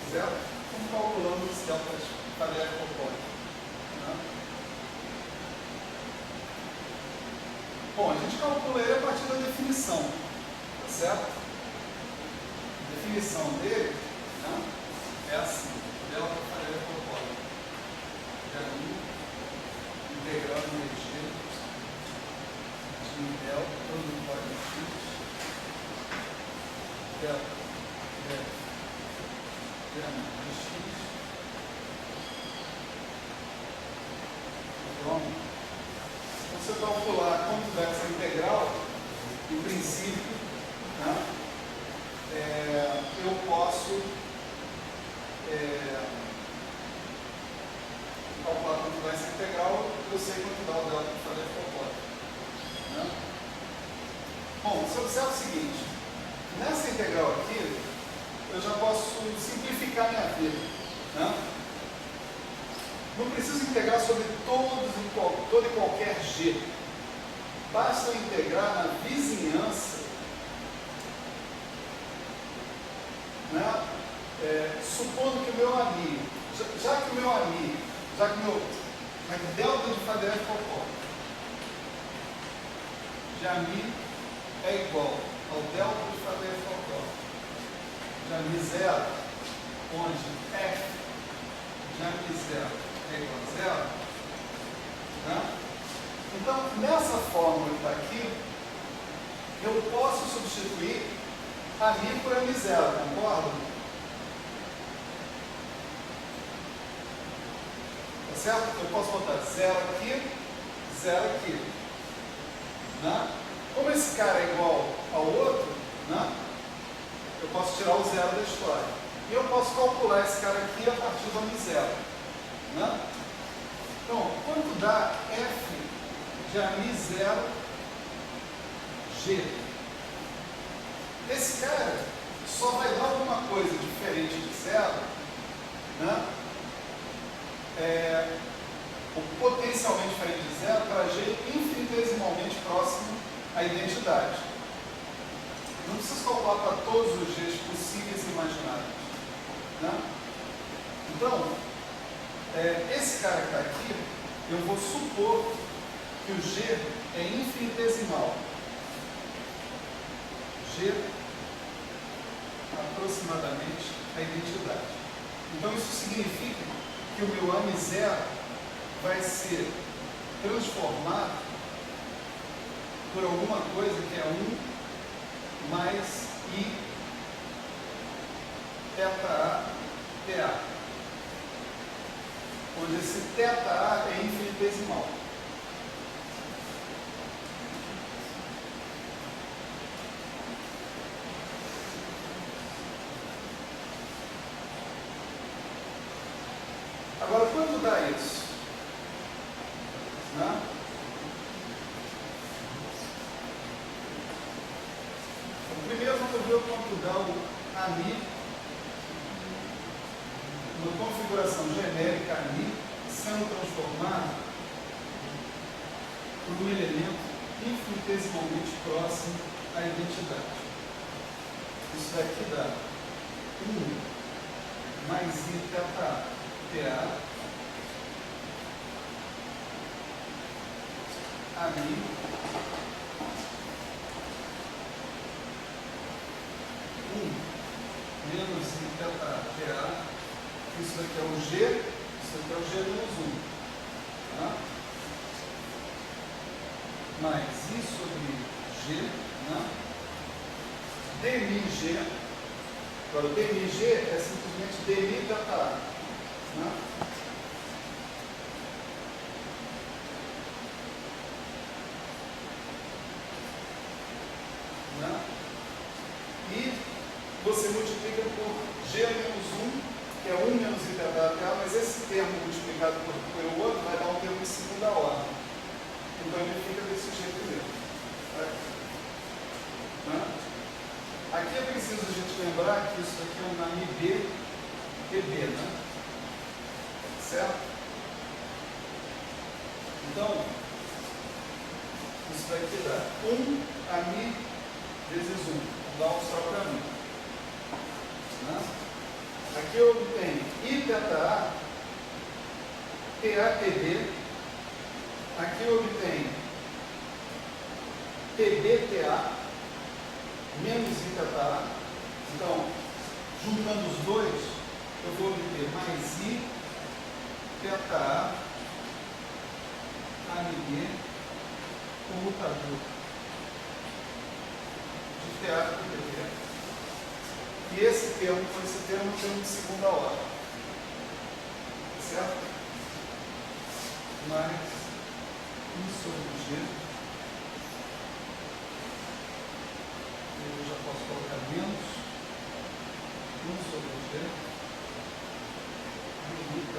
Certo? Vamos calculando os deltas Faddeev-Popov. Né? Bom, a gente calcula ele a partir da definição. Tá certo? A definição dele, né, é assim: delta Faddeev-Popov de amino integrado no EG de delta todo igual a x delta de x. Então, se você calcular quanto dá essa integral, em princípio, né, eu posso calcular quanto dá essa integral, eu sei quanto dá o delta de Faddeev-Popov. Né? Bom, você observa o seguinte: nessa integral aqui, eu já posso simplificar minha vida. Né? Não preciso integrar sobre todo e qualquer G. Basta eu integrar na vizinhança, né? Supondo que o meu amigo, já que o meu delta de Faddeev-Popov de amino é igual ao delta de Faddeev-Popov de amino zero, onde F de amino zero é igual a zero, né? Então, nessa fórmula que está aqui, eu posso substituir amino por amino zero, concorda? Tá certo? Eu posso botar zero aqui, né? Como esse cara é igual ao outro, né, eu posso tirar o zero da história. E eu posso calcular esse cara aqui a partir do amino zero. Né? Então, quanto dá F de amino zero G? Esse cara só vai dar alguma coisa diferente de zero, né? Potencialmente diferente de zero para G infinitesimalmente próximo à identidade. Não preciso calcular para todos os Gs possíveis e imaginários. Né? Então, esse cara que está aqui, eu vou supor que o G é infinitesimal. G aproximadamente a identidade. Então isso significa que o meu AMI zero vai ser transformado por alguma coisa que é 1 mais I θ A TA, onde esse θ A é infinitesimal. Agora, quanto dá isso? Né? Primeiro vamos ver quanto dá o AMI na configuração genérica AMI sendo transformado por um elemento infinitesimalmente próximo à identidade. Isso daqui dá 1 mais I θ TA AMI menos I θ TA, isso aqui é o G, isso aqui é o G menos 1. Tá? Mais I sobre G, né? dμg, agora o dμg é simplesmente dμ θ, né? Né? E você multiplica por G menos 1, que é 1 menos I θ TA, mas esse termo multiplicado pelo outro vai dar um termo de segunda ordem. Então ele fica desse jeito mesmo. Né? Aqui é preciso a gente lembrar que isso aqui é um AMI B, EB, né? Certo? Então, isso daqui dá 1 AMI vezes 1. Dá um só para mim. Né? Aqui eu obtenho I θ TATB. Aqui eu obtenho TBTA menos I θ. Então, juntando os dois, eu vou obter mais I θ AMB comutador de TA por TB. E esse termo, com esse termo, tem de segunda ordem. Certo? Mais I sobre G. Eu já posso colocar menos 1 sobre G. dμ θ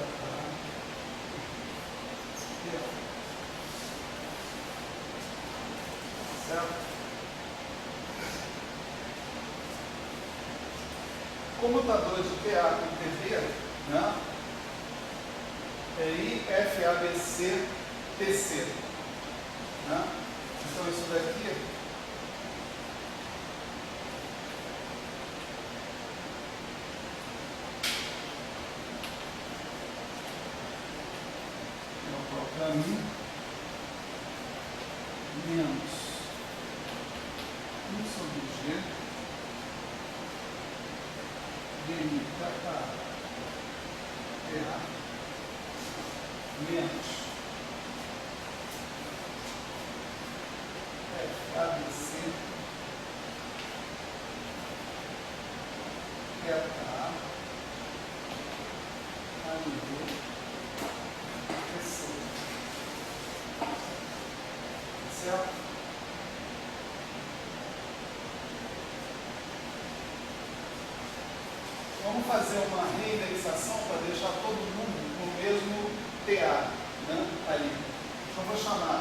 TA. Certo? Comutador de TA com TB, né? É IFABC TC. Né? Então isso daqui eu coloco para mim menos 1 sobre G dμ θ TA menos FABC θ AMB TC. Certo? Vamos fazer uma reindexação para deixar todo mundo com o mesmo TA, né? Ali. Então vou chamar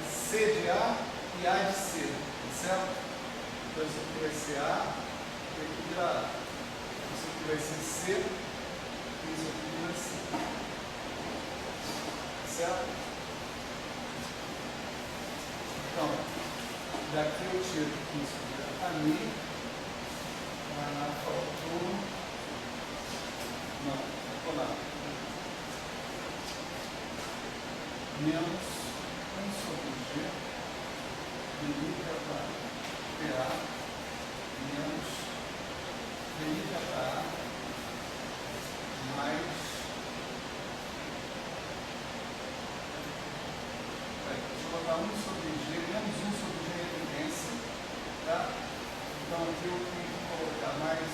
C de A e A de C, certo? Então isso aqui vai ser A, isso aqui vira A. Isso aqui vai ser C, e isso aqui vira C. Certo? Então, daqui eu tiro que isso vira AMI. Faltou. Não, ficou lá. Menos 1 sobre G dμ θ TA menos dμ θ mais deixa eu botar 1 sobre G menos 1 sobre G em evidência, tá? Então aqui eu tenho que colocar mais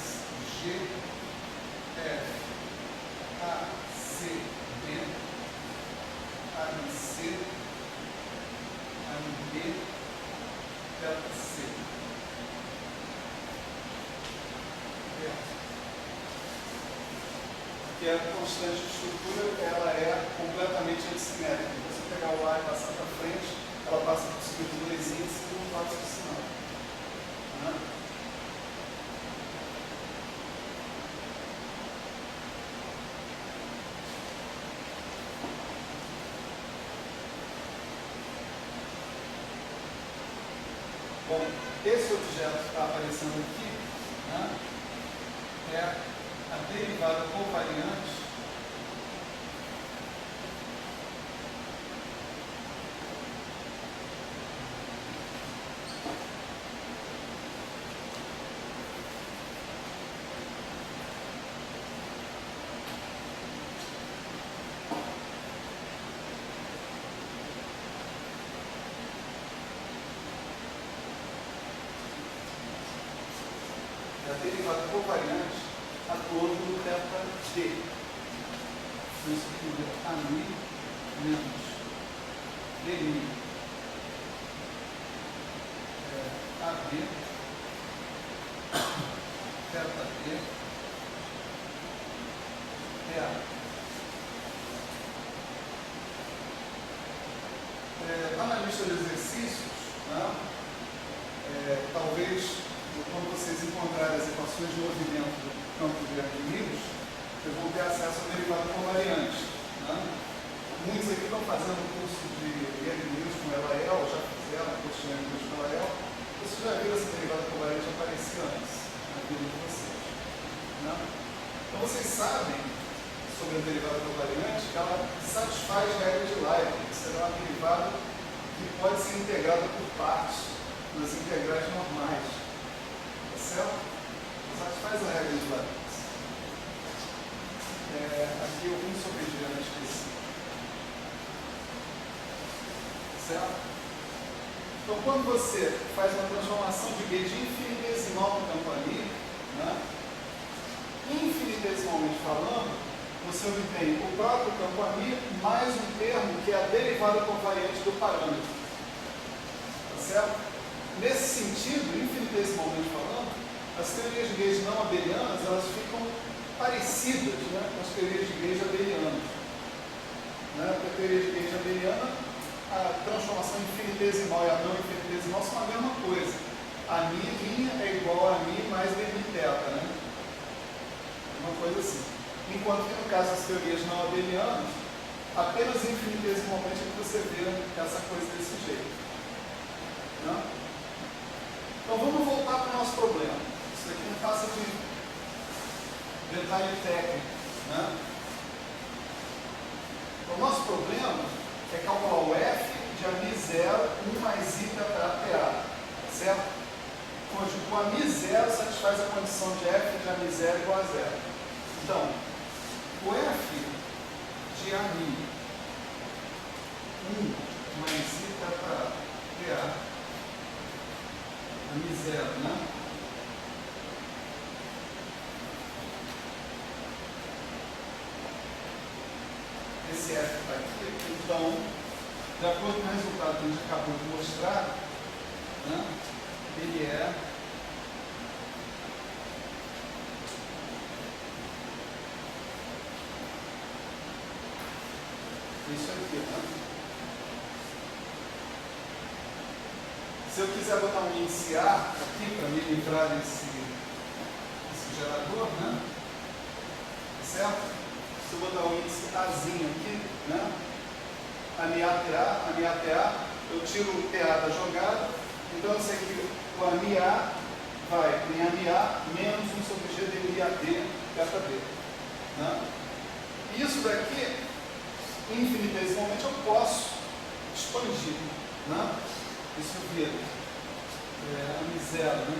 G F A C B AMC AMB delta C. que a constante de estrutura ela é completamente antissimétrica. Se você pegar o A e passar para frente, ela passa por cima de dois índices e não passa por cima. Né? Bom, esse objeto que está aparecendo aqui, né, é a derivada covariante covariante atuando no delta D. Isso aqui é AMI menos DMI AB delta D DA. Lá na lista de exercícios, né, talvez quando vocês encontrarem as equações de movimento do campo de Arquimedes, vocês vão ter acesso à derivada covariante. Né? Muitos aqui estão fazendo o curso de Arquimedes com LAL, já fizeram o curso de Arquimedes com LAL. Vocês já viram essa derivada covariante aparecer antes na vida de vocês. Né? Então vocês sabem sobre a derivada covariante que ela satisfaz a regra de Leibniz. Será uma derivada que pode ser integrada por partes nas integrais normais. Certo? Satisfaz a regra de Leibniz. Aqui eu vim sobre diante desse. Certo? Então, quando você faz uma transformação de B de infinitesimal no campo ali, né, infinitesimalmente falando, você obtém o próprio campo ali mais um termo que é a derivada covariante do parâmetro. Tá certo? Nesse sentido, infinitesimalmente falando, as teorias de Gauge não abelianas elas ficam parecidas, né, com as teorias de Gauge abelianas. Né? Porque a teoria de Gauge abeliana, a transformação infinitesimal e a não infinitesimal são a mesma coisa. A mi' é igual a mi mais dmi θ, né? Uma coisa assim. Enquanto que no caso das teorias não abelianas, apenas infinitesimalmente é que você vê essa coisa desse jeito. Né? Então vamos voltar para o nosso problema. Isso aqui não passa de detalhe técnico. Né? O nosso problema é calcular o f de AMI0, 1 mais η para TA. Certo? Onde o AMI0 satisfaz a condição de f de AMI0 igual a zero. Então, o f de AMI 1 mais η para TA, AMI0, né? Esse f está aqui, então, de acordo com o resultado que a gente acabou de mostrar, né, ele é isso aqui, né? Se eu quiser botar um índice A aqui para me livrar desse gerador, né? Certo? Se eu botar um índice Azinho aqui, né? A minha TA, eu tiro o TA da jogada, então eu sei que o AMI-A vai em AMI-A menos 1 sobre G de IAD delta B. Né? E isso daqui, infinitesimalmente, eu posso expandir. Né? Isso vira AMI0, né?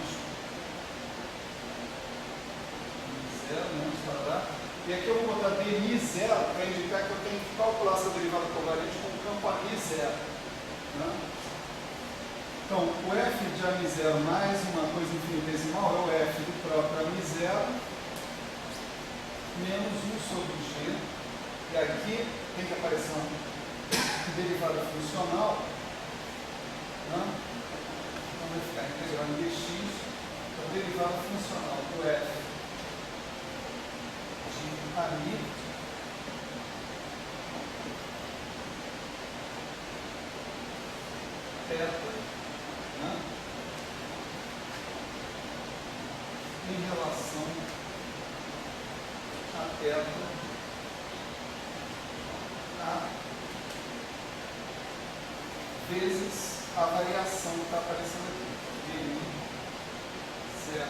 AMI0 menos para e aqui eu vou botar DMI0 para indicar que eu tenho que calcular essa derivada covariante com o campo AMI0. Né? Então, o f de AMI0 mais uma coisa infinitesimal é o f do próprio AMI0 menos 1 sobre G. E aqui tem que aparecer uma derivada funcional. Né? Então vai ficar integral em dx, a derivada funcional do f de ali θ, né? Em relação a θ a vezes a variação que está aparecendo aqui, de 0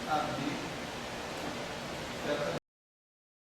a b, θ